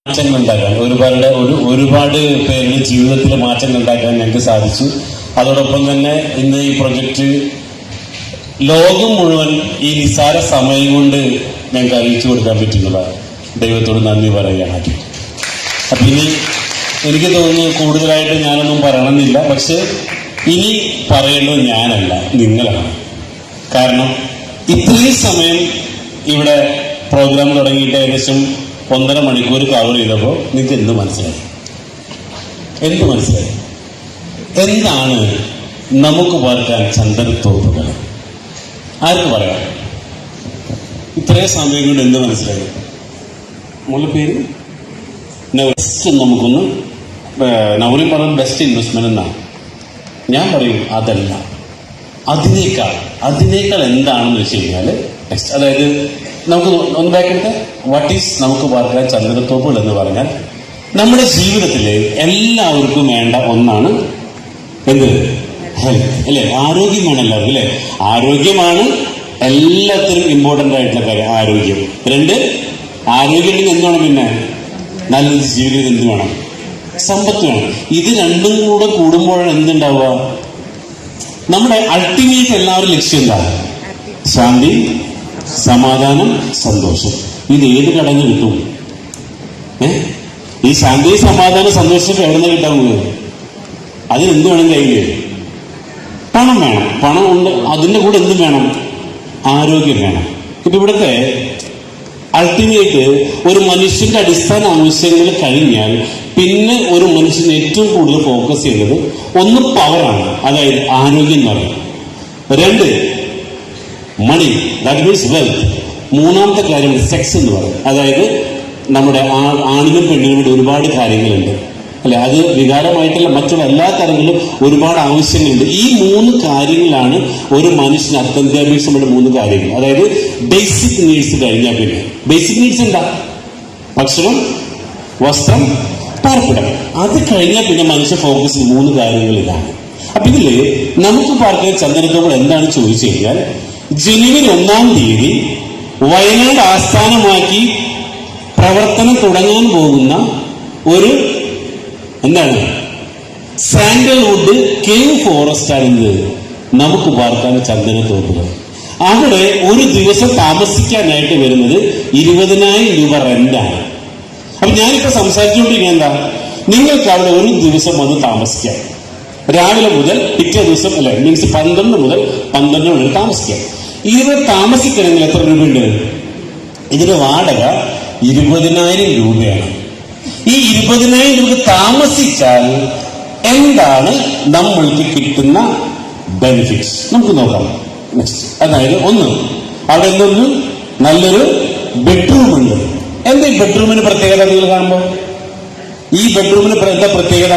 മാറ്റങ്ങൾ ഉണ്ടാക്കാൻ ഒരുപാട് പേരുടെ ജീവിതത്തിൽ മാറ്റങ്ങൾ ഉണ്ടാക്കാൻ ഞങ്ങൾക്ക് സാധിച്ചു. അതോടൊപ്പം തന്നെ ഇന്ന് ഈ പ്രൊജക്റ്റ് ലോകം മുഴുവൻ ഈ നിസ്സാര സമയം കൊണ്ട് ഞങ്ങൾക്ക് അറിയിച്ചു കൊടുക്കാൻ പറ്റുന്നതാണ്. ദൈവത്തോട് നന്ദി പറയുകയാണ്. അപ്പം ഇനി എനിക്ക് തോന്നുന്നു കൂടുതലായിട്ട് ഞാനൊന്നും പറയണമെന്നില്ല. പക്ഷെ ഇനി പറയേണ്ടത് ഞാനല്ല, നിങ്ങളാണ്. കാരണം ഇത്രയും സമയം ഇവിടെ പ്രോഗ്രാം തുടങ്ങിയിട്ട് ഏകദേശം 1.5 മണിക്കൂർ കവർ ചെയ്തപ്പോൾ നിങ്ങൾക്ക് എന്ത് മനസ്സിലായി? എന്താണ് നമുക്ക് പാർക്കാൻ ചന്ദനത്തോപ്പുകൾ? ആർക്ക് പറയാം? ഇത്രയും സമയം കൊണ്ട് എന്ത് മനസ്സിലായി? മോളുടെ പേര് ബെസ്റ്റ്. നമുക്കൊന്ന് നൗറിൻ പറഞ്ഞ ബെസ്റ്റ് ഇൻവെസ്റ്റ്മെന്റ് എന്നാണ്. ഞാൻ പറയും അതല്ല, അതിനേക്കാൾ എന്താണെന്ന് വെച്ച് കഴിഞ്ഞാൽ നെക്സ്റ്റ്, അതായത് നമുക്ക് ഒന്ന് ബാക്കെടുത്ത് വാട്ട് ഈസ് നമുക്ക് പാർക്കാൻ ചന്ദനത്തോപ്പുകൾ എന്ന് പറഞ്ഞാൽ നമ്മുടെ ജീവിതത്തിൽ എല്ലാവർക്കും വേണ്ട ഒന്നാണ് എന്ത്? ഹെൽത്ത് അല്ലേ? ആരോഗ്യം വേണം എല്ലാവർക്കും അല്ലേ? ആരോഗ്യമാണ് എല്ലാത്തിനും ഇമ്പോർട്ടൻ്റ് ആയിട്ടുള്ള കാര്യം. ആരോഗ്യം. 2, ആരോഗ്യത്തിന് എന്ത് വേണം? പിന്നെ നല്ലൊരു ജീവിതം എന്ത് വേണം? സമ്പത്ത് വേണം. ഇത് രണ്ടും കൂടെ കൂടുമ്പോഴാണ് എന്തുണ്ടാവുക? നമ്മുടെ അൾട്ടിമേറ്റ് എല്ലാവരും ലക്ഷ്യം എന്താ? ശാന്തി, സമാധാനം, സന്തോഷം. ഇത് ഏത് കടന്ന് കിട്ടും? ഈ ശാന്തി, സമാധാനം, സന്തോഷം എവിടെ നിന്ന് കിട്ടാൻ പോകുന്നത്? അതിനെന്ത് വേണം? കയ്യിൽ പണം വേണം. പണം ഉണ്ട്. അതിൻ്റെ കൂടെ എന്തും വേണം? ആരോഗ്യം വേണം. ഇപ്പൊ ഇവിടുത്തെ അൾട്ടിമേറ്റ് ഒരു മനുഷ്യന്റെ അടിസ്ഥാന ആവശ്യങ്ങൾ കഴിഞ്ഞാൽ പിന്നെ ഒരു മനുഷ്യന് ഏറ്റവും കൂടുതൽ ഫോക്കസ് ചെയ്യുന്നത് ഒന്ന് പവറാണ്, അതായത് ആരോഗ്യം എന്ന് പറയും. 2, മണി, ദാറ്റ് മീൻസ് വെൽത്ത്. 3ാമത്തെ കാര്യം സെക്സ് എന്ന് പറയും. അതായത് നമ്മുടെ ആണിനും പെണ്ണിനും വേണ്ടി ഒരുപാട് കാര്യങ്ങളുണ്ട് അല്ലെ? അത് വികാരമായിട്ടുള്ള മറ്റുള്ള എല്ലാ തരങ്ങളിലും ഒരുപാട് ആവശ്യങ്ങളുണ്ട്. ഈ 3 കാര്യങ്ങളാണ് ഒരു മനുഷ്യന് അത്യന്താപേക്ഷമായ 3 കാര്യങ്ങൾ. അതായത് ബേസിക് നീഡ്സ് കഴിഞ്ഞാൽ പിന്നെ ബേസിക് നീഡ്സ് എന്താ? ഭക്ഷണം, വസ്ത്രം, പാർപ്പിടം. അത് കഴിഞ്ഞാൽ പിന്നെ മനുഷ്യ ഫോക്കസ് 3 കാര്യങ്ങളിലാണ്. അപ്പൊ ഇതില് നമുക്ക് പാർക്കാൻ ചന്ദനത്തോട് എന്താണ് ചോദിച്ചു കഴിഞ്ഞാൽ, ജനുവരി 1-ാം തീയതി വയനാട് ആസ്ഥാനമാക്കി പ്രവർത്തനം തുടങ്ങാൻ പോകുന്ന ഒരു എന്താണ് സാൻഡൽവുഡ് കേവ് ഫോറസ്റ്റ് ആണെന്ന് നമുക്ക് പാർക്കാൻ ചന്ദനത്തോപ്പുകൾ. അവിടെ ഒരു ദിവസം താമസിക്കാനായിട്ട് വരുന്നത് 20,000 രൂപ റെന്റാണ്. അപ്പൊ ഞാനിപ്പോ സംസാരിച്ചുകൊണ്ടിരിക്കുന്നത് എന്താ? നിങ്ങൾക്ക് അവിടെ ഒരു ദിവസം വന്ന് താമസിക്കാം. രാവിലെ മുതൽ പിറ്റേ ദിവസം അല്ലെ, മീൻസ് 12 മുതൽ 12 വരെ താമസിക്കാം. ഇതിന് താമസിക്കണമെങ്കിൽ എത്ര രൂപയുണ്ട്? ഇതിന്റെ വാടക 20,000 രൂപയാണ്. ഈ 20,000 രൂപ താമസിച്ചാൽ എന്താണ് നമ്മൾക്ക് കിട്ടുന്ന ബെനിഫിറ്റ്സ്? നമുക്ക് നോക്കാം. നെക്സ്റ്റ്, അതായത് 1, അവിടെ എന്തൊന്ന് നല്ലൊരു ബെഡ്റൂം ഉണ്ട്. എന്താ ഈ ബെഡ്റൂമിന് പ്രത്യേകത? നിങ്ങൾ കാണുമ്പോൾ ഈ ബെഡ്റൂമിന് എന്താ പ്രത്യേകത?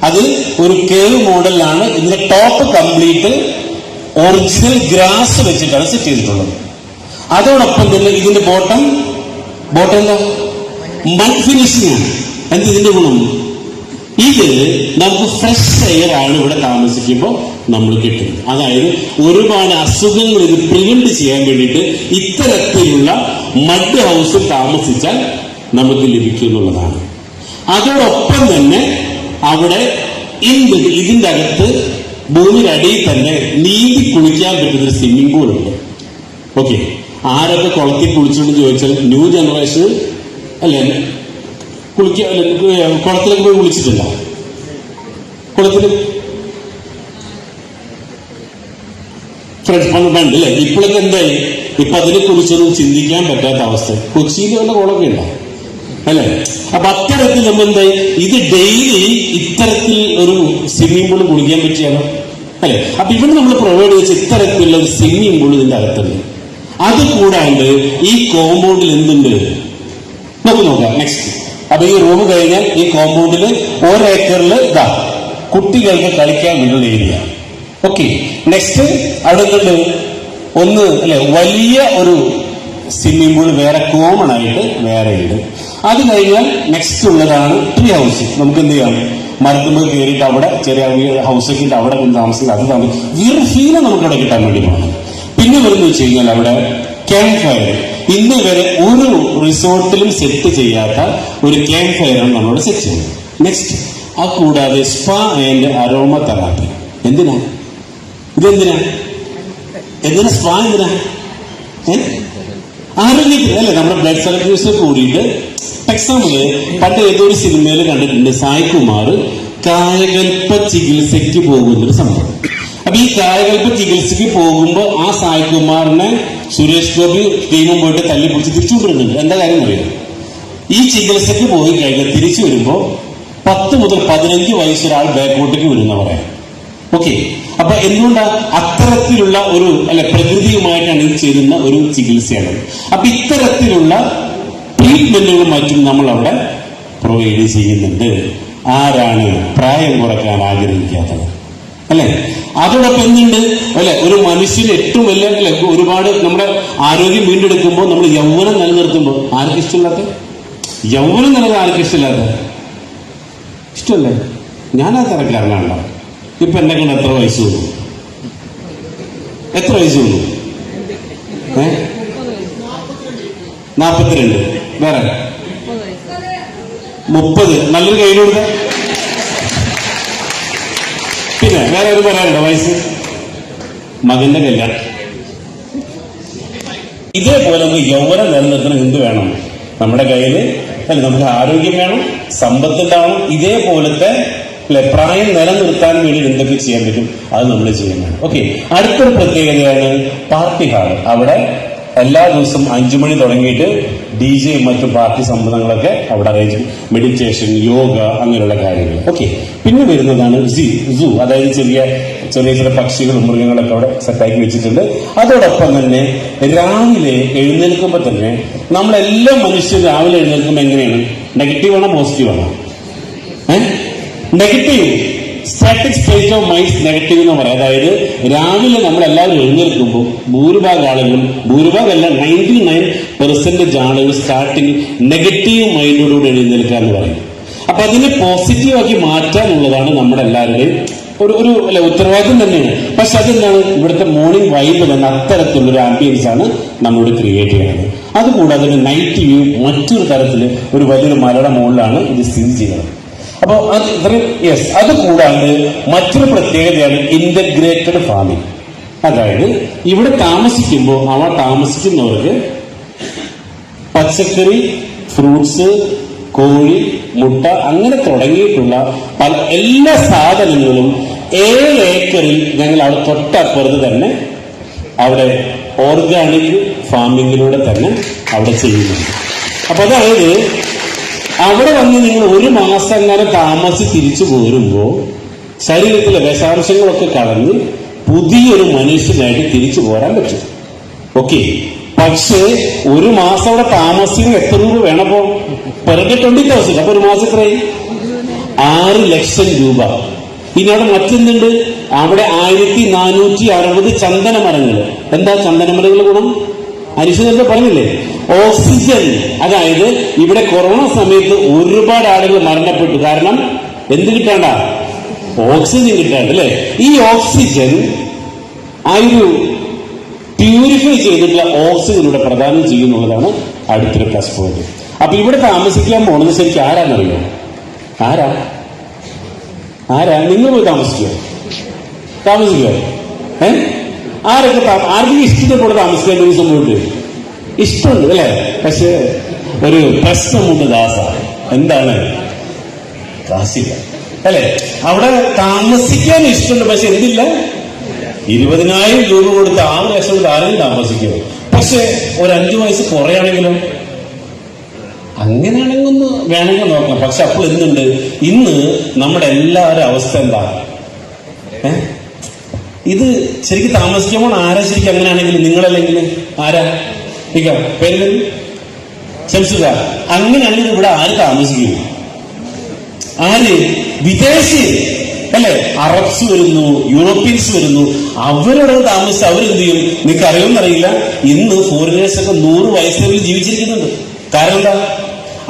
അത് ഒരു കേവ് മോഡലാണ്. ഇതിന്റെ ടോപ്പ് കംപ്ലീറ്റ് ഒറിജിനൽ ഗ്രാസ് വെച്ചിട്ടാണ് സെറ്റ് ചെയ്തിട്ടുള്ളത്. അതോടൊപ്പം തന്നെ ഇതിന്റെ ബോട്ടം എന്താ? മഡ് ഫിനിഷിംഗ് ആണ്. എന്ത് ഇതിന്റെ ഗുണം? ഇത് നമുക്ക് ഫ്രഷ് എയർ ആണ് ഇവിടെ താമസിക്കുമ്പോൾ നമ്മൾ കിട്ടുന്നത്. അതായത് ഒരുപാട് അസുഖങ്ങൾ ഇത് പ്രിവെന്റ് ചെയ്യാൻ വേണ്ടിയിട്ട് ഇത്തരത്തിലുള്ള മഡ് ഹൗസിൽ താമസിച്ചാൽ നമുക്ക് ലഭിക്കുന്നുള്ളതാണ്. അതോടൊപ്പം തന്നെ അവിടെ ഇതിന്റെ അകത്ത് ഭൂമിയുടെ അടിയിൽ തന്നെ നീന്തി കുളിക്കാൻ പറ്റുന്നൊരു സ്വിമ്മിംഗ് പൂൾ ഉണ്ട്. ഓക്കെ, ആരൊക്കെ കുളത്തിൽ കുളിച്ചെന്ന് ചോദിച്ചാൽ ന്യൂ ജനറേഷൻ അല്ലെ കുളത്തിലൊക്കെ പോയി കുളിച്ചിട്ടില്ല? കുളത്തില് പണ്ട് അല്ലെ? ഇപ്പോഴൊക്കെ എന്തായി? ഇപ്പൊ അതിനെ കുറിച്ചൊന്നും ചിന്തിക്കാൻ പറ്റാത്ത അവസ്ഥ. കൊച്ചിയിൽ വല്ല കുളമൊക്കെ ഉണ്ടാവും അല്ലെ? അപ്പൊ അത്തരത്തിൽ നമ്മൾ എന്തായി? ഇത് ഡെയിലി ഇത്തരത്തിൽ ഒരു സ്വിമ്മിംഗ് പൂൾ കുളിക്കാൻ പറ്റിയാലോ അല്ലെ? അപ്പൊ ഇവിടെ നമ്മൾ പ്രൊവൈഡ് ചെയ്ത ഇത്തരത്തിലുള്ള ഒരു സ്വിമ്മിംഗ് പൂൾ ഇതിന്റെ അകത്തുണ്ട്. അത് കൂടാണ്ട് ഈ കോമ്പൗണ്ടിൽ എന്തുണ്ട് നമുക്ക് നോക്കാം. നെക്സ്റ്റ്, അപ്പൊ ഈ റൂം കഴിഞ്ഞാൽ ഈ കോമ്പൗണ്ടിൽ 1 ഏക്കറിൽ ഇതാ കുട്ടികൾക്ക് കളിക്കാൻ വേണ്ടിയുള്ള ഏരിയ. ഓക്കെ, നെക്സ്റ്റ് അവിടെ എന്തുണ്ട്? ഒന്ന് അല്ലെ വലിയ ഒരു സ്വിമ്മിംഗ് പൂൾ വേറെ കോമൺ ആയിട്ട് വേറെ ഉണ്ട്. അത് കഴിഞ്ഞാൽ നെക്സ്റ്റ് ഉള്ളതാണ് ട്രീ ഹൗസ്. നമുക്ക് എന്ത് ചെയ്യാം? മരത്തുമ്പോൾ കയറിയിട്ട് അവിടെ ചെറിയ ഹൗസൊക്കെ ഇട്ട് അവിടെ താമസിക്കുക. അത് വേറൊരു ഫീല് നമുക്ക് അവിടെ കിട്ടാൻ വേണ്ടി പോകണം. പിന്നെ വരുന്ന വെച്ച് കഴിഞ്ഞാൽ അവിടെ ക്യാമ്പ് ഫയർ. ഇന്ന് വരെ ഒരു റിസോർട്ടിലും സെറ്റ് ചെയ്യാത്ത ഒരു ക്യാമ്പ് ഫയറാണ് നമ്മളോട് സെറ്റ് ചെയ്യുന്നത്. നെക്സ്റ്റ്, അത് കൂടാതെ സ്പാ ആൻഡ് അരോമ തെറാപ്പി. എന്തിനാ ഇതെന്തിനാ സ്പാ എന്തിനാ? ആരോഗ്യത്തിന് അല്ലേ? നമ്മുടെ ബ്ലഡ് സർക്കുലേഷൻ കൂടിയിട്ട്. എക്സാമ്പിള് പണ്ട് ഏതൊരു സിനിമയിൽ കണ്ടിട്ടുണ്ട്, സായ്കുമാർ കായകൽപ്പ ചികിത്സയ്ക്ക് പോകുന്നൊരു സംഭവം. അപ്പൊ ഈ കായകൽപ്പ ചികിത്സയ്ക്ക് പോകുമ്പോ ആ സായ്കുമാറിനെ സുരേഷ് ഗോപി ടീമും പോയിട്ട് തല്ലിപ്പിടിച്ച് തിരിച്ചുകൊണ്ടിരുന്നുണ്ട്. എന്താ കാര്യം അറിയാം? ഈ ചികിത്സയ്ക്ക് പോയി കഴിഞ്ഞാൽ തിരിച്ചു വരുമ്പോ 10 മുതൽ 15 വയസ്സൊരാൾ ബാക്കോട്ടേക്ക് വരുന്ന പറയാം. ഓക്കെ, അപ്പൊ എന്തുകൊണ്ടാ അത്തരത്തിലുള്ള ഒരു പ്രകൃതിയുമായിട്ടാണ് ഇത് ചെയ്യുന്ന ഒരു ചികിത്സയാണ്. അപ്പൊ ഇത്തരത്തിലുള്ള ട്രീറ്റ്മെന്റുകളും മറ്റും നമ്മൾ അവിടെ പ്രൊവൈഡ് ചെയ്യുന്നുണ്ട്. ആരാണ് പ്രായം കുറക്കാൻ ആഗ്രഹിക്കാത്തത്? അല്ലെ? അതോടൊപ്പം എന്തുണ്ട് ഒരു മനുഷ്യന് ഏറ്റവും വലിയ ഒരുപാട് നമ്മുടെ ആരോഗ്യം വീണ്ടെടുക്കുമ്പോൾ നമ്മൾ യൗവനം നിലനിർത്തുമ്പോൾ ആർക്കും ഇഷ്ടമില്ലാത്ത യൗവനം നിലനിർത്താൻ ആർക്കും ഇഷ്ടമില്ലാത്ത ഇഷ്ടമല്ലേ? ഞാനാ തരക്കാരനാണല്ലോ. ഇപ്പൊ എന്നെ കൊണ്ട് എത്ര വയസ്സ് വന്നു? എത്ര വയസ്സ് വന്നു? 42. വേറെ 30. നല്ലൊരു കയ്യിൽ കൊടുത്ത. പിന്നെ വേറെ ഒരു പറയാനുണ്ടോ വയസ്സ്? മകന്റെ കല്യാണം. ഇതേപോലെ നമുക്ക് യൗവനം നിലനിർത്തണം. എന്ത് വേണം? നമ്മുടെ കയ്യിൽ നമുക്ക് ആരോഗ്യം വേണം, സമ്പത്ത് ഉണ്ടാവണം. ഇതേപോലത്തെ പ്രായം നിലനിർത്താൻ വേണ്ടി എന്തൊക്കെ ചെയ്യാൻ പറ്റും അത് നമ്മൾ ചെയ്യണം. ഓക്കെ, അടുത്തൊരു പ്രത്യേകതയാണ് പാർട്ടി ഹാൾ. അവിടെ എല്ലാ ദിവസവും 5 മണി തുടങ്ങിയിട്ട് DJ മറ്റു പാർട്ടി സംബന്ധങ്ങളൊക്കെ അവിടെ അറേഞ്ച്, മെഡിറ്റേഷൻ, യോഗ, അങ്ങനെയുള്ള കാര്യങ്ങൾ. ഓക്കെ, പിന്നെ വരുന്നതാണ് സൂ. അതായത് ചെറിയ ചെറിയ പക്ഷികളും മൃഗങ്ങളൊക്കെ അവിടെ സെറ്റാക്കി വെച്ചിട്ടുണ്ട്. അതോടൊപ്പം തന്നെ രാവിലെ എഴുന്നേൽക്കുമ്പോൾ തന്നെ നമ്മളെല്ലാ മനുഷ്യരും രാവിലെ എഴുന്നേൽക്കുമ്പോൾ എങ്ങനെയാണ്? നെഗറ്റീവ് ആണോ പോസിറ്റീവ് ആണോ? Negative. Static state of mind negative എന്ന് പറയാം. അതായത് രാവിലെ നമ്മളെല്ലാവരും എഴുന്നേൽക്കുമ്പോൾ ഭൂരിഭാഗമല്ല 99% ആളുകൾ സ്റ്റാർട്ടിങ് നെഗറ്റീവ് മൈൻഡോടുകൂടി എഴുന്നേൽക്കുക എന്ന് പറയും. അപ്പൊ അതിനെ പോസിറ്റീവാക്കി മാറ്റാനുള്ളതാണ് നമ്മുടെ എല്ലാവരുടെയും ഒരു ഉത്തരവാദിത്വം തന്നെയാണ്. പക്ഷെ അതെന്താണ്? ഇവിടുത്തെ മോർണിംഗ് വൈബ് തന്നെ അത്തരത്തിലുള്ളൊരു ആംബിയൻസ് ആണ് നമ്മളോട് ക്രിയേറ്റ് ചെയ്യുന്നത്. അതുകൂടാതെ നൈറ്റ് വ്യൂ മറ്റൊരു തരത്തിൽ ഒരു വലിയൊരു മലയുടെ മുകളിലാണ് ഇത് സ്ഥിതി ചെയ്യുന്നത്. അപ്പൊ അത് കൂടാണ്ട് മറ്റൊരു പ്രത്യേകതയാണ് ഇന്റഗ്രേറ്റഡ് ഫാമിംഗ്. അതായത് ഇവിടെ താമസിക്കുമ്പോൾ താമസിക്കുന്നവർക്ക് പച്ചക്കറി, ഫ്രൂട്ട്സ്, കോഴി, മുട്ട അങ്ങനെ തുടങ്ങിയിട്ടുള്ള എല്ലാ സാധനങ്ങളും 7 ഏക്കറിൽ ഞങ്ങൾ അവിടെ തൊട്ടപ്പുറത്ത് തന്നെ അവിടെ ഓർഗാനിക് ഫാമിങ്ങിലൂടെ തന്നെ അവിടെ ചെയ്യുന്നുണ്ട്. അപ്പൊ അതായത് അവിടെ വന്ന് നിങ്ങൾ 1 മാസം അങ്ങനെ താമസിച്ച് തിരിച്ചു പോരുമ്പോൾ ശരീരത്തിലെ വിഷാംശങ്ങളൊക്കെ കളഞ്ഞ് പുതിയൊരു മനുഷ്യനായിട്ട് തിരിച്ചു പോരാൻ പറ്റും. ഓക്കെ, പക്ഷേ 1 മാസം അവിടെ താമസിക്കുന്ന എത്ര രൂപ വേണപ്പോ? Per day 20,000. അപ്പൊ 1 മാസം എത്രയും 6 ലക്ഷം രൂപ. ഇനി അവിടെ മറ്റെന്തുണ്ട്? അവിടെ 1460 ചന്ദന മരങ്ങൾ. എന്താ ചന്ദന മരങ്ങളുടെ ഗുണം? അരിശുദ്ധ പറഞ്ഞില്ലേ? ഓക്സിജൻ. അതായത് ഇവിടെ കൊറോണ സമയത്ത് ഒരുപാട് ആളുകൾ മരണപ്പെട്ടു. കാരണം എന്ത് കിട്ടാണ്ട? ഓക്സിജൻ കിട്ടാണ്ട് അല്ലെ? ഈ ഓക്സിജൻ ആ ഒരു പ്യൂരിഫൈ ചെയ്തിട്ടുള്ള ഓക്സിജൻ ഇവിടെ പ്രദാനം ചെയ്യുന്നുള്ളതാണ് അടുത്തൊരു പ്ലസ് പോയിന്റ്. അപ്പൊ ഇവിടെ താമസിക്കാൻ പോണത് ശരിക്കും ആരാന്നറിയോ? ആരാ? നിങ്ങൾ പോയി താമസിക്കോ? ആർക്കും ഇഷ്ടത്തെ താമസിക്കാൻ ഒരു സംഭവമുണ്ട്, ഇഷ്ടമുണ്ട് അല്ലെ? പക്ഷെ ഒരു പ്രശ്നമുണ്ട് ദാസ. എന്താണ്? കാശില്ല അല്ലെ? അവിടെ താമസിക്കാൻ ഇഷ്ടമുണ്ട്, പക്ഷെ എന്തില്ല? 20,000 രൂപ കൊടുത്ത് 6 ലക്ഷം കൊടുത്ത് ആരെങ്കിലും താമസിക്കുമോ? പക്ഷെ ഒരു 5 വയസ്സ് കുറയാണെങ്കിലും അങ്ങനെയാണെങ്കിൽ ഒന്ന് വേണമെങ്കിൽ നോക്കാം. പക്ഷെ അപ്പോൾ എന്തുണ്ട്? ഇന്ന് നമ്മുടെ എല്ലാവരും അവസ്ഥ എന്താ? ഇത് ശരിക്കും താമസിക്കുമ്പോൾ ആരാ ശരിക്കും? അങ്ങനെയാണെങ്കിൽ നിങ്ങളല്ലെങ്കിൽ ആരാ? പേര് ശംസുക. അങ്ങനെയാണെങ്കിൽ ഇവിടെ ആര് താമസിക്കും? ആര്? വിദേശി അല്ലെ? അറബ്സ് വരുന്നു, യൂറോപ്യൻസ് വരുന്നു. അവരോട് താമസിച്ച് അവരെന്ത് ചെയ്യും? നിങ്ങൾക്ക് അറിയുമെന്നറിയില്ല, ഇന്ന് ഫോറിനേഴ്സൊക്കെ 100 വയസ്സിൽ ജീവിച്ചിരിക്കുന്നുണ്ട്. കാരണം എന്താ?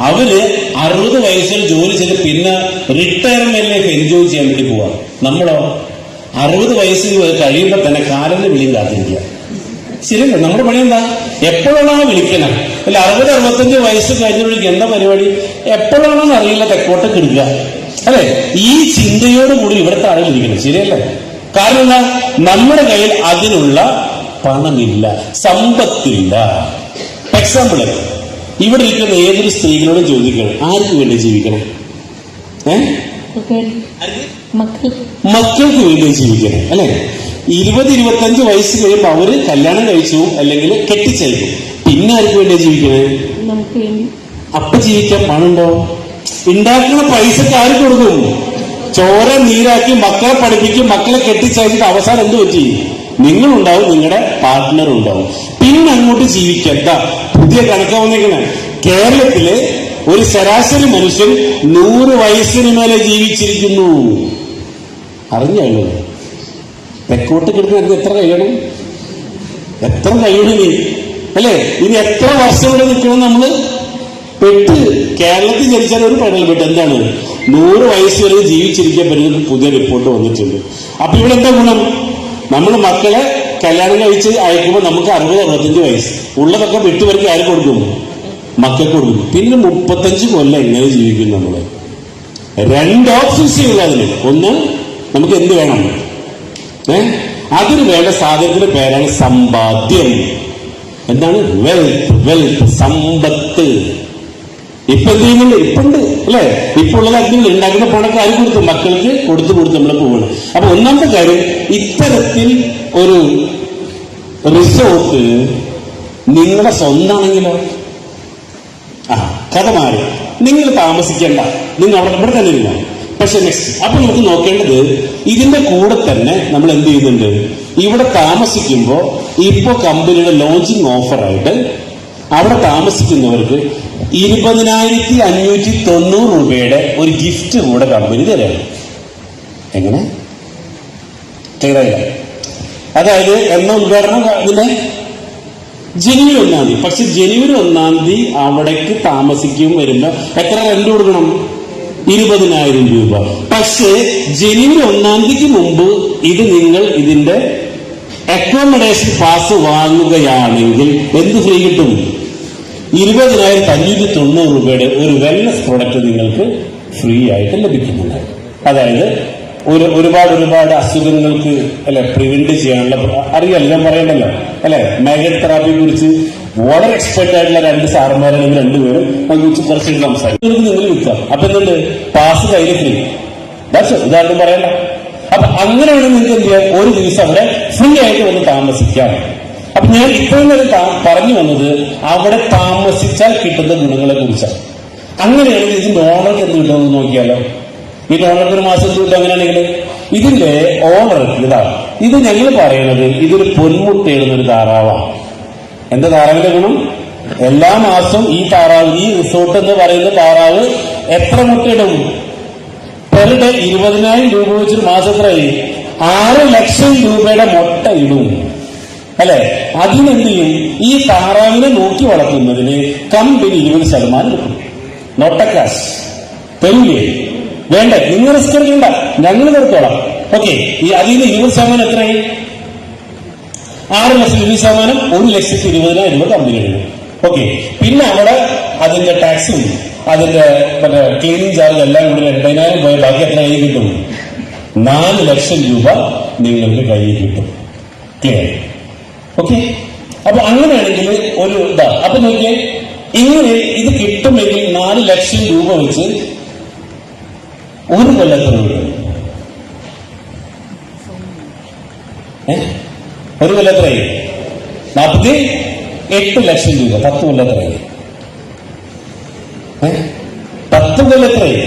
അവര് 60 വയസ്സിൽ ജോലി ചെയ്ത് പിന്നെ റിട്ടയർമെന്റ് ലൈഫ് എൻജോയ് ചെയ്യാൻ വേണ്ടി പോവാ. നമ്മളോ 60 വയസ്സിൽ കഴിയുമ്പോൾ തന്നെ കാലിന്റെ വിളിയും കാത്തിരിക്കുക. ശരിയല്ല? നമ്മുടെ പണി എന്താ? എപ്പോഴാണോ വിളിക്കണം, അല്ല 60-65 വയസ്സ് കഴിഞ്ഞവർക്ക് എന്താ പരിപാടി? എപ്പോഴാണോന്ന് അറിയില്ല, തെക്കോട്ടൊക്കെ എടുക്കുക അല്ലെ? ഈ ചിന്തയോടുകൂടി ഇവിടുത്തെ ആളുകൾ ഇരിക്കണം. ശരിയല്ലേ? കാരണം എന്താ? നമ്മുടെ കയ്യിൽ അതിനുള്ള പണമില്ല, സമ്പത്തില്ല. എക്സാമ്പിള്, ഇവിടെ ഇരിക്കുന്ന ഏതൊരു സ്ത്രീകളോടും ചോദിക്കണം, ആർക്ക് വേണ്ടി ജീവിക്കണം? മക്കൾക്ക് വേണ്ടി ജീവിക്കണം അല്ലെ? 20-25 വയസ്സ് കഴിയുമ്പോൾ അവര് കല്യാണം കഴിച്ചു അല്ലെങ്കിൽ കെട്ടിച്ചയക്കും. പിന്നെ ആർക്ക് വേണ്ടിയാ ജീവിക്കണേ? അപ്പൊ ജീവിക്കാൻ പണുണ്ടോ? ഉണ്ടാക്കുന്ന പൈസക്ക് ആര് കൊടുക്കും? ചോര നീരാക്കി മക്കളെ പഠിപ്പിക്കും, മക്കളെ കെട്ടിച്ചയച്ചിട്ട് അവസാനം എന്ത് പറ്റി? നിങ്ങളുണ്ടാവും, നിങ്ങളുടെ പാർട്ട്ണർ ഉണ്ടാവും. പിന്നെ അങ്ങോട്ട് ജീവിക്കണ്ട. പുതിയ കണക്ക് വന്നിരിക്കണേ, കേരളത്തില് ഒരു ശരാശരി മനുഷ്യൻ 100 വയസ്സിന് മേലെ ജീവിച്ചിരിക്കുന്നു. അറിഞ്ഞോ? തെക്കോട്ട് കിടക്കുന്ന എത്ര കഴിയണം? എത്ര കഴിയണം നീ അല്ലേ? ഇനി എത്ര വർഷം ഇവിടെ നിൽക്കണം നമ്മള്? പെട്ട് കേരളത്തിൽ ജനിച്ചാൽ ഒരു പെടൽ പെട്ട് എന്താണ് 100 വയസ്സ് വരെ ജീവിച്ചിരിക്കാൻ പറ്റുന്ന പുതിയ റിപ്പോർട്ട് വന്നിട്ടുണ്ട്. അപ്പൊ ഇവിടെ എന്താ ഗുണം? നമ്മൾ മക്കളെ കല്യാണം കഴിച്ച് അയക്കുമ്പോൾ നമുക്ക് 60-65 വയസ്സ് ഉള്ളതൊക്കെ വിട്ടുവരയ്ക്ക് ആര് കൊടുക്കും? മക്കൾക്ക് കൊടുക്കും. പിന്നെ 35 കൊല്ലം എങ്ങനെ ജീവിക്കും നമ്മള്? 2 ഓപ്ഷൻസേ ഉള്ളൂ അതിന്. ഒന്ന്, നമുക്ക് എന്ത് വേണം? അതിന് വേണ്ട സാധനത്തിന്റെ പേരാണ് സമ്പാദ്യം. എന്താണ്? വെൽത്ത്, സമ്പത്ത്. ഇപ്പൊ എന്ത് ചെയ്യുന്നുണ്ട്? ഇപ്പുണ്ട് അല്ലെ? ഇപ്പൊ ഉള്ളത് അതിൽ ഉണ്ടാക്കുന്ന പണക്ക് ആര് കൊടുത്തു? മക്കൾക്ക് കൊടുത്ത് നമ്മൾ പോകണം. അപ്പൊ ഒന്നാമത്തെ കാര്യം, ഇത്തരത്തിൽ ഒരു റിസോർട്ട് നിങ്ങളുടെ സ്വന്തമാണെങ്കിലോ കഥ മാറി. നിങ്ങൾ താമസിക്കേണ്ട, നിങ്ങൾ അവിടെ ഇവിടെ തന്നെ ഇരുന്ന. പക്ഷെ നെക്സ്റ്റ് അപ്പൊ നമുക്ക് നോക്കേണ്ടത്, ഇതിന്റെ കൂടെ തന്നെ നമ്മൾ എന്ത് ചെയ്യുന്നുണ്ട്? ഇവിടെ താമസിക്കുമ്പോൾ ഇപ്പൊ കമ്പനിയുടെ ലോഞ്ചിങ് ഓഫറായിട്ട് അവിടെ താമസിക്കുന്നവർക്ക് 20,590 രൂപയുടെ ഒരു ഗിഫ്റ്റ് കൂടെ കമ്പനി തരാണ്. എങ്ങനെ? ക്ലിയറായില്ല? അതായത് എന്ന ഉദ്ഘാടനം ഇതിന്റെ ജനുവരി 1-ാം തീയതി. പക്ഷെ ജനുവരി 1-ാം തീയതി അവിടേക്ക് താമസിക്കും വരുമ്പോ എത്ര റെന്റ് കൊടുക്കണം? 20,000 രൂപ. പക്ഷേ ജനുവരി 1-ാം തീയതിക്ക് മുമ്പ് ഇത് നിങ്ങൾ ഇതിന്റെ അക്കോമഡേഷൻ പാസ് വാങ്ങുകയാണെങ്കിൽ എന്ത് ഫ്രീ കിട്ടും? 20,590 രൂപയുടെ ഒരു വെൽനസ് പ്രോഡക്റ്റ് നിങ്ങൾക്ക് ഫ്രീ ആയിട്ട് ലഭിക്കുന്നുണ്ട്. അതായത് ഒരുപാട് അസുഖങ്ങൾക്ക് അല്ലെ പ്രിവെന്റ് ചെയ്യാനുള്ള, അറിയാലോ, ഞാൻ പറയണ്ടല്ലോ അല്ലെ, മാഗ്നറ്റിക് തെറാപ്പിയെ കുറിച്ച് വളരെ എക്സ്പെർട്ട് ആയിട്ടുള്ള 2 സാറന്മാരാണെങ്കിൽ 2 പേരും കുറിച്ച് കുറച്ചുകൂടി സംസാരിക്കും. നിങ്ങൾ വിൽക്കാം. അപ്പൊ എന്തുണ്ട്? പാസ് കയ്യിൽ ഫ്രീ. ഉദാഹരണം പറയണ്ട. അപ്പൊ അങ്ങനെയാണെങ്കിൽ നിങ്ങൾക്ക് എന്ത് ചെയ്യാം? ഒരു ദിവസം അവിടെ ഫ്രീ ആയിട്ട് വന്ന് താമസിക്കാം. അപ്പൊ ഞാൻ ഇപ്പോഴും പറഞ്ഞു വന്നത് അവിടെ താമസിച്ചാൽ കിട്ടുന്ന ഗുണങ്ങളെ കുറിച്ചാണ്. അങ്ങനെയാണെങ്കിൽ ഇതിന്റെ ഓണർക്ക് എന്ത് കിട്ടുമെന്ന് നോക്കിയാലോ. ഈ ഓണർക്ക് ഒരു മാസം കിട്ടും. അങ്ങനെയാണെങ്കിൽ ഇതിന്റെ ഓണർക്ക് ഇതാണ്. ഇത് ഞങ്ങൾ പറയുന്നത് ഇതൊരു പൊന്മുട്ടയിടുന്നൊരു താറാവാണ്. എന്താ താറാവിന്റെ ഗുണം? എല്ലാ മാസവും ഈ താറാവ്, ഈ റിസോർട്ട് എന്ന് പറയുന്ന താറാവ് എത്ര മുട്ടയിടും? പെർ ഡേ 20,000 രൂപ വെച്ചൊരു മാസം എത്രയായി? 6 ലക്ഷം രൂപയുടെ മുട്ട ഇടും അല്ലെ? അതിനെന്ത് ചെയ്യും? ഈ താറാവിനെ നോക്കി വളർത്തുന്നതിന് കമ്പനി 20% എടുക്കും. നോട്ട കാശ് തരൂലേ? വേണ്ട, നിങ്ങൾ റിസ്ക് എടുക്കണ്ട, ഞങ്ങൾ നിർത്തോളാം. ഓക്കെ, ഈ അതിൽ നിന്ന് 20% എത്രയായി? 6 ലക്ഷം. 20% 1,20,000 രൂപ കമ്പനി എടുക്കും. ഓക്കെ, പിന്നെ അവിടെ അതിന്റെ ടാക്സും അതിന്റെ ക്ലീനിങ് ചാർജ് എല്ലാം കൂടി 2,000 പോയ ബാക്കി എത്ര കയ്യിൽ കിട്ടും? 4 ലക്ഷം രൂപ നിങ്ങൾക്ക് കയ്യിൽ കിട്ടും. ക്ലിയർ? ഓക്കെ, അപ്പൊ അങ്ങനെയാണെങ്കിൽ ഒരു ഇതാ. അപ്പൊ നോക്കിയേ, ഇങ്ങനെ ഇത് കിട്ടുമെങ്കിൽ 4 ലക്ഷം രൂപ വെച്ച് ഒരു കൊല്ലത്തിന് കിട്ടും. ഒരു കൊല്ലത്രയായി 48 ലക്ഷം രൂപ. 10 കൊല്ലത്രയായി 10 കൊല്ലത്രയായി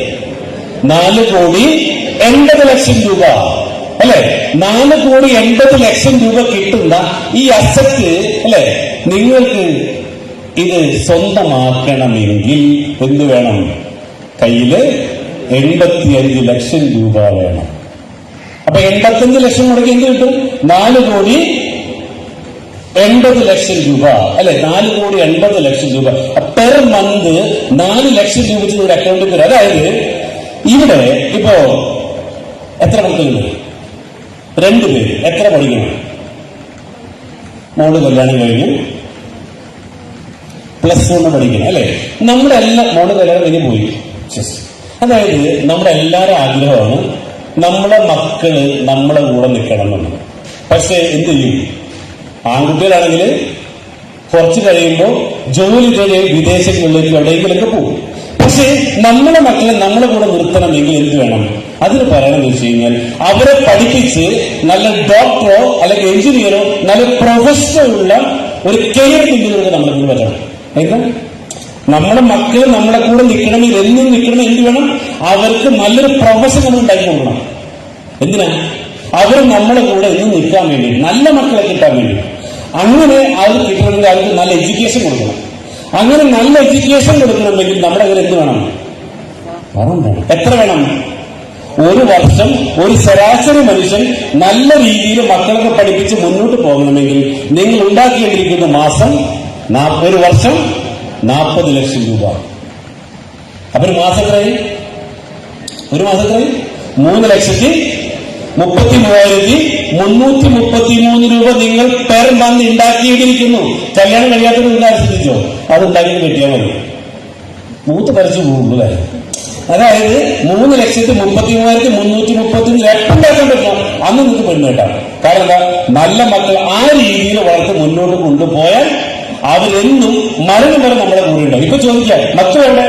4,80,00,000 രൂപ അല്ലെ? 4,80,00,000 രൂപ കിട്ടുന്ന ഈ അസറ്റ് അല്ലെ, നിങ്ങൾക്ക് ഇത് സ്വന്തമാക്കണമെങ്കിൽ എന്ത് വേണം? കയ്യില് 85 ലക്ഷം രൂപ വേണം. അപ്പൊ 85 ലക്ഷം മുടക്കി എന്ത് കിട്ടും? 4,80,00,000 രൂപ അല്ലെ? 4,80,00,000 രൂപ പെർ മന്ത് 4 ലക്ഷം രൂപ വെച്ച് ഒരു അക്കൗണ്ടിൽ തരും. അതായത് ഇവിടെ ഇപ്പോ എത്ര മക്കളുണ്ട്? 2 പേര്. എത്ര പഠിക്കണം? മോള് കല്യാണം കഴിഞ്ഞ് +1 പഠിക്കണം അല്ലെ? നമ്മുടെ എല്ലാ മോള് കല്യാണം കഴിഞ്ഞ് പോയി. അതായത് നമ്മുടെ എല്ലാവരും ആഗ്രഹമാണ് നമ്മളെ മക്കള് നമ്മളെ കൂടെ നിൽക്കണം എന്നുള്ളത്. പക്ഷെ എന്ത് ചെയ്യും? ആൺകുട്ടികളാണെങ്കിൽ കുറച്ച് കഴിയുമ്പോൾ ജോലി കഴിഞ്ഞ് വിദേശങ്ങളിലേക്ക് എവിടെയെങ്കിലൊക്കെ പോകും. പക്ഷെ നമ്മളെ മക്കളെ നമ്മളെ കൂടെ നിർത്തണമെങ്കിൽ എന്ത് വേണം? അതിന് പറയണമെന്ന് വെച്ച് കഴിഞ്ഞാൽ അവരെ പഠിപ്പിച്ച് നല്ല ഡോക്ടറോ അല്ലെങ്കിൽ എഞ്ചിനീയറോ നല്ല പ്രൊഫഷണൽ ഉള്ള ഒരു കരിയർ പിന്തുടരുക നമ്മളെ കൂടെ പറ്റണം. എന്താ നമ്മുടെ മക്കൾ നമ്മളെ കൂടെ നിൽക്കണമെങ്കിൽ എന്നും നിൽക്കണം. എന്ത് വേണം? അവർക്ക് നല്ലൊരു പ്രൊഫഷൻ നമ്മൾ ഉണ്ടാക്കി കൊടുക്കണം. എന്തിനാ? അവർ നമ്മളെ കൂടെ എന്നും നിൽക്കാൻ വേണ്ടി, നല്ല മക്കളെ കിട്ടാൻ വേണ്ടി. അങ്ങനെ അത് കിട്ടണമെങ്കിൽ അവർക്ക് നല്ല എഡ്യൂക്കേഷൻ കൊടുക്കണം. അങ്ങനെ നല്ല എഡ്യൂക്കേഷൻ കൊടുക്കണമെങ്കിൽ നമ്മുടെ കയ്യിൽ എന്ത് വേണം? പണം വേണം. എത്ര വേണം? ഒരു വർഷം ഒരു ശരാശരി മനുഷ്യൻ നല്ല രീതിയിൽ മക്കളൊക്കെ പഠിപ്പിച്ച് മുന്നോട്ട് പോകണമെങ്കിൽ നിങ്ങൾ ഉണ്ടാക്കിക്കൊണ്ടിരിക്കുന്ന മാസം ഒരു വർഷം 40 ലക്ഷം രൂപ. അപ്പൊ ഒരു മാസം എത്രയായി? 3,33,333 രൂപ നിങ്ങൾ പെർ മന്ത് ഉണ്ടാക്കിയിരിക്കുന്നു. കല്യാണം കഴിയാത്തത് നിങ്ങൾ ആശ്രയിച്ചോ? അത് ഉണ്ടാക്കിയിട്ട് കിട്ടിയാൽ മതി. മൂത്ത് പറിച്ചു പോകുള്ളൂ. അതായത് 3,33,333 എപ്പം ഉണ്ടാക്കാൻ പറ്റില്ല അന്ന് നിങ്ങൾക്ക് പെണ്ണ് കേട്ടാം. കാരണം എന്താ? നല്ല മക്കൾ ആ രീതിയിൽ വളർത്ത് മുന്നോട്ട് കൊണ്ടുപോയാൽ അവരെന്നും മരണം വരെ നമ്മുടെ കൂടെ ഉണ്ടാവും. ഇപ്പൊ ചോദിക്കാം, മക്കളെവിടെ?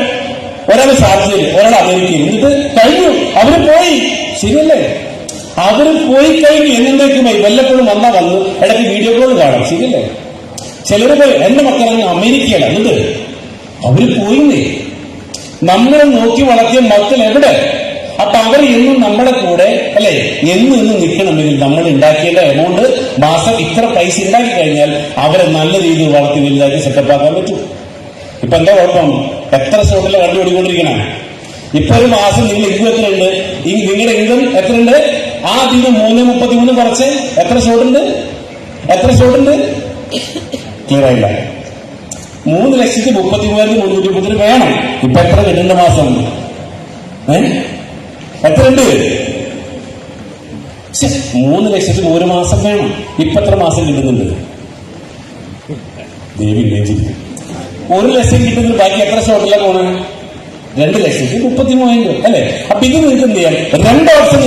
ഒരാൾ സാധ്യതയിൽ, ഒരാൾ അമേരിക്കയിൽ. എന്നിട്ട് കഴിഞ്ഞു, അവര് പോയി. ശരിയല്ലേ? അവര് പോയി കഴിഞ്ഞു. എന്നേക്കുമായി വല്ലപ്പോഴും വന്നു ഇടയ്ക്ക് വീഡിയോ കോൾ കാണാം. ശരിയല്ലേ? ചിലര് പോയി, എന്റെ മക്കളങ്ങ് അമേരിക്കയാണ്. എന്നിട്ട് അവര് പോയിന്നേ. നമ്മളെ നോക്കി വളർത്തിയ മക്കൾ എവിടെ? അപ്പൊ അവർ എന്നും നമ്മളെ കൂടെ അല്ലെ എന്നും നിൽക്കണമെങ്കിൽ നമ്മൾ ഉണ്ടാക്കിയേണ്ട എമൗണ്ട് മാസം ഇത്ര പൈസ ഉണ്ടാക്കി കഴിഞ്ഞാൽ അവരെ നല്ല രീതിയിൽ വളർത്തി വലുതാക്കി സെറ്റപ്പ് ആക്കാൻ പറ്റും. ഇപ്പൊ എന്താ കുഴപ്പം? എത്ര സ്ലോട്ടിലെ വണ്ടി ഓടിക്കൊണ്ടിരിക്കണം? ഇപ്പൊ ഒരു മാസം നിങ്ങൾ ഇൻകം എത്രയുണ്ട്? നിങ്ങളുടെ ഇൻകം എത്രയുണ്ട്? ആ അതിന് 3,33 കുറച്ച് എത്ര സ്ലോട്ടുണ്ട്? ക്ലിയർ ആയില്ല. 3,33,330 വേണം. ഇപ്പൊ എത്ര കിട്ടുന്ന മാസം? എത്രയുണ്ട്? 3 ലക്ഷത്തിന് ഒരു മാസം വേണം. ഇപ്പൊ എത്ര മാസം കിട്ടുന്നുണ്ട്? ദേവി 1 ലക്ഷം കിട്ടുന്നത്. ബാക്കി എത്ര ഷോട്ടിലാണ് പോണേ? 2,33,000 രൂപ അല്ലെ? അപ്പൊ ഇത് നിങ്ങൾക്ക് എന്ത് ചെയ്യാം? 2 ഓപ്ഷൻ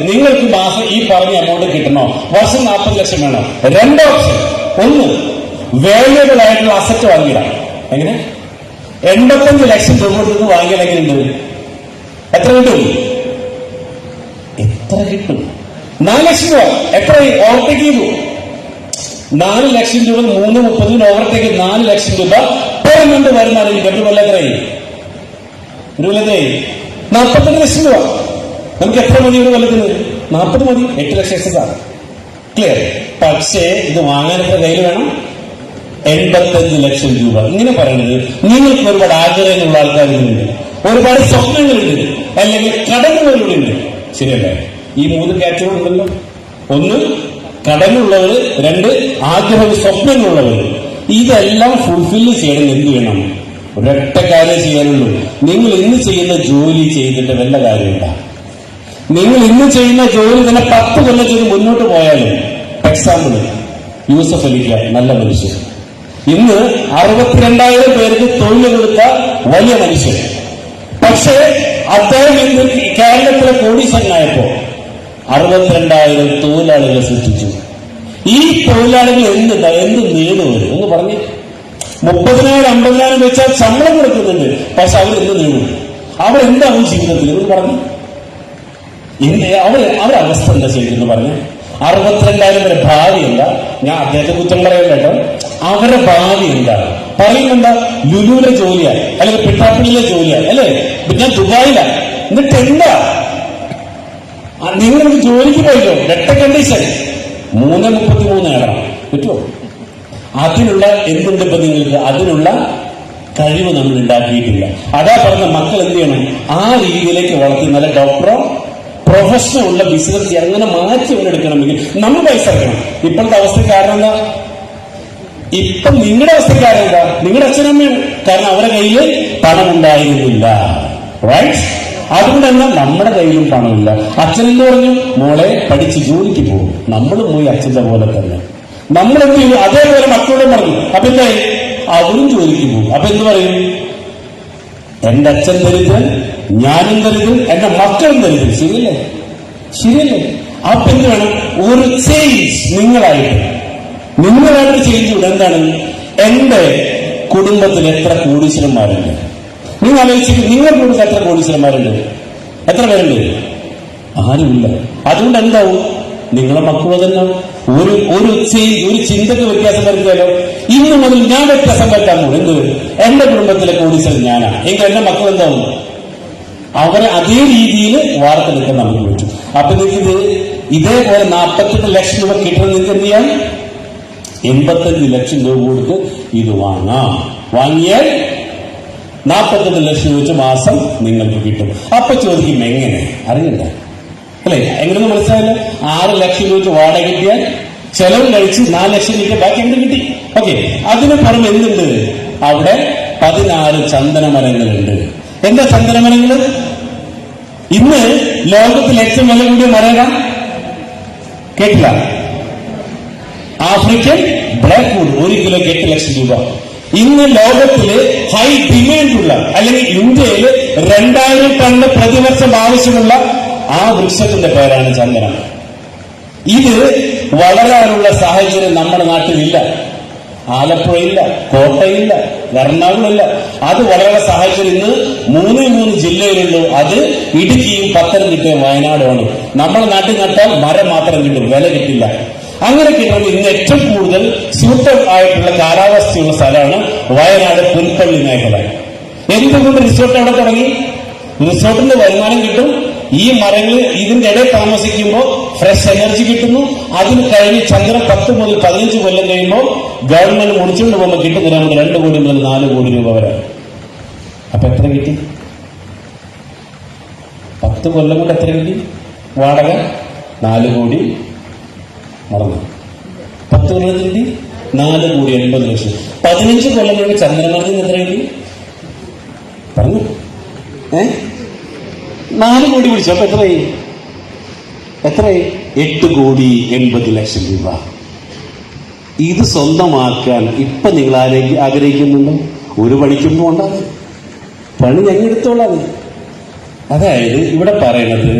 നിങ്ങൾക്ക് മാസം ഈ പറഞ്ഞ എമൗണ്ട് കിട്ടണോ? വർഷം 40 ലക്ഷം വേണോ? 2 ഓപ്ഷൻ. ഒന്ന്, വാല്യുബിൾ ആയിട്ടുള്ള അസറ്റ് വാങ്ങിയിടാം. എങ്ങനെ? 85 ലക്ഷം രൂപ കൊടുത്ത് വാങ്ങിയാൽ എങ്ങനെയുണ്ട്? എത്ര കിട്ടും? 4 ലക്ഷം രൂപ. എത്ര ഓവർടേക്ക് ചെയ്തു? 4 ലക്ഷം രൂപ 3,30 ഓവർടേക്ക് 4 ലക്ഷം രൂപ പെർ മന്ത് വരുമാനം. ഒരു കൊല്ലം എത്രയായി? 42 ലക്ഷം രൂപ. നമുക്ക് എത്ര മതി ഒരു കൊല്ലത്തിന്? 40 മതി. 8 ലക്ഷം എക്സ്ട്രാ. ക്ലിയർ? പക്ഷേ ഇത് വാങ്ങാൻ എത്ര കയ്യിൽ വേണം? 85 ലക്ഷം രൂപ. ഇങ്ങനെ പറയുന്നത് നിങ്ങൾക്ക് ഒരുപാട് ആഗ്രഹങ്ങളുള്ള ആൾക്കാരുണ്ട്, ഒരുപാട് സ്വപ്നങ്ങളുണ്ട്, അല്ലെങ്കിൽ കടങ്ങളുണ്ട്. ശരിയല്ലേ? ഈ 3 കാറ്റഗറി ഉണ്ടല്ലോ. 1 കടങ്ങളുള്ളവർ, 2 ആഗ്രഹ സ്വപ്നങ്ങളുള്ളവർ. ഇതെല്ലാം ഫുൾഫില്ല് ചെയ്യണം. എന്ത് വേണം? ഒരൊറ്റ കാര്യം ചെയ്യാനുള്ളൂ. നിങ്ങൾ ഇന്ന് ചെയ്യുന്ന ജോലി ചെയ്തിട്ട് വല്ല കാര്യമില്ല. നിങ്ങൾ ഇന്ന് ചെയ്യുന്ന ജോലി തന്നെ 10 കൊല്ലം ചെയ്ത് മുന്നോട്ട് പോയാലും, എക്സാമ്പിൾ യൂസഫ് അലിക്ക, നല്ല മനുഷ്യൻ, ഇന്ന് 62,000 പേർക്ക് തൊഴിൽ കൊടുത്ത വലിയ മനുഷ്യൻ. പക്ഷേ അദ്ദേഹം ഇന്ന് കേരളത്തിലെ കോടീശ്വരനായപ്പോ 62,000 തൊഴിലാളികളെ സൃഷ്ടിച്ചു. ഈ തൊഴിലാളികൾ എന്ത് നേടുവരും എന്ന് പറഞ്ഞ് 30,000 50,000 വെച്ചാൽ ശമ്പളം കൊടുക്കുന്നുണ്ട്. പക്ഷെ അവരെന്ത് നേടും? അവരെന്താവും ജീവിതത്തിൽ എന്ന് പറഞ്ഞു? അവരവസ്ഥ എന്താ ചെയ്തെന്ന് പറഞ്ഞ് 62,000 വരെ ഭാവി എന്താ? ഞാൻ അദ്ദേഹത്തെ കുറ്റം പറയല്ല കേട്ടോ. അവരുടെ ഭാവി എന്താണ് പറയുന്നെന്താ? ലുലുവിലെ ജോലിയാണ്, അല്ലെങ്കിൽ പിട്ടാപ്പിളിയിലെ ജോലിയാണ്, അല്ലെ? ഞാൻ ദുബായിലാണ്. എന്നിട്ട് എന്താ നിങ്ങൾക്ക് ജോലിക്ക് പോയില്ലോ? ഒറ്റ കണ്ടീഷൻ, 3,33 നേടണം. പറ്റുമോ? അതിനുള്ള എന്തുണ്ട് ഇപ്പൊ നിങ്ങൾക്ക്? അതിനുള്ള കഴിവ് നമ്മൾ ഉണ്ടാക്കിയിട്ടില്ല. അതാ പറഞ്ഞ മക്കൾ എന്ത് ചെയ്യണം? ആ രീതിയിലേക്ക് വളർത്തി നല്ല ഡോക്ടറോ പ്രൊഫഷണൽ ഉള്ള ബിസിനസ് അങ്ങനെ മാറ്റി അവരെടുക്കണമെങ്കിൽ നമ്മൾ പൈസ ഇറക്കണം. ഇപ്പോഴത്തെ അവസ്ഥ കാരണം എന്താ? ഇപ്പം നിങ്ങളുടെ അവസ്ഥക്കാരൻ എന്താ? നിങ്ങളുടെ അച്ഛനമ്മയാണ്. കാരണം അവരുടെ കയ്യിൽ പണം ഉണ്ടായിരുന്നില്ല. റൈറ്റ്? അതുകൊണ്ട് തന്നെ നമ്മുടെ കയ്യിലും പണമില്ല. അച്ഛനെന്ന് പറഞ്ഞു, മോളെ പഠിച്ച് ജോലിക്ക് പോകും. നമ്മളും പോയി അച്ഛന്റെ പോലെ തന്നെ. നമ്മൾ എന്ത് ചെയ്യും? അതേപോലെ മക്കളോടും പറഞ്ഞു. അപ്പൊ എന്തായി? അവരും ജോലിക്ക് പോകും. അപ്പൊ എന്ത് പറയും? എന്റെ അച്ഛൻ ദരിദ്രൻ, ഞാനും ദരിദ്രൻ, എന്റെ മക്കളും ദരിദ്രൻ. ശരിയല്ലേ? ശരിയല്ലേ? അപ്പൊ എന്ത് വേണം? ഒരു ചേഞ്ച് നിങ്ങളായിട്ട് ചേഞ്ച് ഇവിടെ. എന്താണ്? എന്റെ കുടുംബത്തിൽ എത്ര കോടീശ്വരന്മാരുണ്ട്? നിങ്ങൾ ആലോചിച്ചിട്ട് നിങ്ങളുടെ കുടുംബത്തിൽ എത്ര കോടീശ്വരന്മാരുണ്ട്? എത്ര പേരുണ്ട്? ആരുമില്ല. അതുകൊണ്ട് എന്താവും? നിങ്ങളെ മക്കളോ തന്നെ ഒരു ചിന്തക്ക് വ്യത്യാസം വരുത്തിയാലോ? ഇന്ന് മുതൽ ഞാൻ വ്യത്യാസം വരുത്താൻ പോകും. എന്ത്? എന്റെ കുടുംബത്തിലെ കോടീശ്വരൻ ഞാനാ. എങ്കിൽ എന്റെ മക്കൾ എന്താവും? അവരെ അതേ രീതിയിൽ വാർത്തെടുക്കാൻ നമുക്ക് പറ്റും. അപ്പൊ നിങ്ങൾക്ക് ഇതേപോലെ 48 ലക്ഷം രൂപ കിട്ടുന്ന നിങ്ങൾക്ക് എന്ത് ചെയ്യാം? 85 ലക്ഷം രൂപ കൊടുത്ത് ഇത് വാങ്ങാം. വാങ്ങിയാൽ 48 ലക്ഷം രൂപ വെച്ച് മാസം നിങ്ങൾക്ക് കിട്ടും. അപ്പൊ ചോദിക്കും എങ്ങനെ? അറിയണ്ട അല്ലെ? എങ്ങനെയൊന്നും മനസ്സിലായില്ല. 6 ലക്ഷം രൂപ വെച്ച് വാടക കിട്ടിയാൽ ചെലവ് കഴിച്ച് 4 ലക്ഷം കിട്ടിയ ബാക്കി എന്ത് കിട്ടി? ഓക്കെ. അതിന് പുറമെ എന്തുണ്ട്? അവിടെ 14 ചന്ദനമരങ്ങളുണ്ട്. എന്താ ചന്ദനമരങ്ങള്? ഇന്ന് ലോകത്തിൽ ഏറ്റവും വില കൂടിയ മരം കേട്ടില്ല? ആഫ്രിക്കൻ ബ്ലാക്ക് വുഡ് 1 കിലോയ്ക്ക് 8 ലക്ഷം രൂപ. ഇന്ന് ലോകത്തില് ഹൈ ഡിമാൻഡുള്ള അല്ലെങ്കിൽ ഇന്ത്യയിൽ 2000 ടണ്ണ് പ്രതിവർഷം ആവശ്യമുള്ള ആ വൃക്ഷത്തിന്റെ പേരാണ് ചന്ദനം. ഇത് വളരാനുള്ള സാഹചര്യം നമ്മുടെ നാട്ടിലില്ല. ആലപ്പുഴയില്ല, കോട്ടയില്ല, എറണാകുളമില്ല. അത് വളരെ സാഹചര്യം ഇന്ന് 3 ജില്ലയിലുള്ളൂ. അത് ഇടുക്കിയും പത്തനംതിട്ടയും വയനാടുമാണ്. നമ്മുടെ നാട്ടിൽ നട്ടാൽ മരം മാത്രം കിട്ടും, വില കിട്ടില്ല. അങ്ങനെ കിട്ടുന്നത് ഇന്ന് ഏറ്റവും കൂടുതൽ സൂട്ടബിൾ ആയിട്ടുള്ള കാലാവസ്ഥയുള്ള സ്ഥലമാണ് വയനാട് പുൽപ്പള്ളി മേഖല. എന്തുകൊണ്ട് റിസോർട്ട് അവിടെ തുടങ്ങി? റിസോർട്ടിന്റെ വരുമാനം കിട്ടും. ഈ മരങ്ങൾ ഇതിന്റെ ഇടയിൽ താമസിക്കുമ്പോൾ ഫ്രഷ് എനർജി കിട്ടുന്നു. അതിന് കഴിഞ്ഞ് ചന്ദ്രൻ 10 മുതൽ 15 കൊല്ലം കഴിയുമ്പോൾ ഗവൺമെന്റ് മുറിച്ചുകൊണ്ട് പോകുമ്പോൾ കിട്ടുന്നത് നമുക്ക് 2 കോടി മുതൽ 4 കോടി രൂപ വരെ. അപ്പൊ എത്ര കിട്ടി? 10 കൊല്ലം കൊണ്ട് എത്ര കിട്ടി? വാടക 4 കോടി മറന്നു. 10 കൊല്ലം കിട്ടി 4 കോടി 80 ലക്ഷം. 15 കൊല്ലം കൊണ്ട് ചന്ദ്രമർദ്ദന് എത്ര കിട്ടി? പറഞ്ഞു 4 കോടി പിടിച്ചു. അപ്പൊ എത്രയായി? 8 കോടി 80 ലക്ഷം രൂപ. ഇത് സ്വന്തമാക്കാൻ ഇപ്പൊ നിങ്ങൾ ആഗ്രഹിക്കുന്നുണ്ടോ? ഒരു പണിക്കും പോണ്ട, പണി ഞങ്ങെടുത്തോളാം. അതായത് ഇവിടെ പറയണത്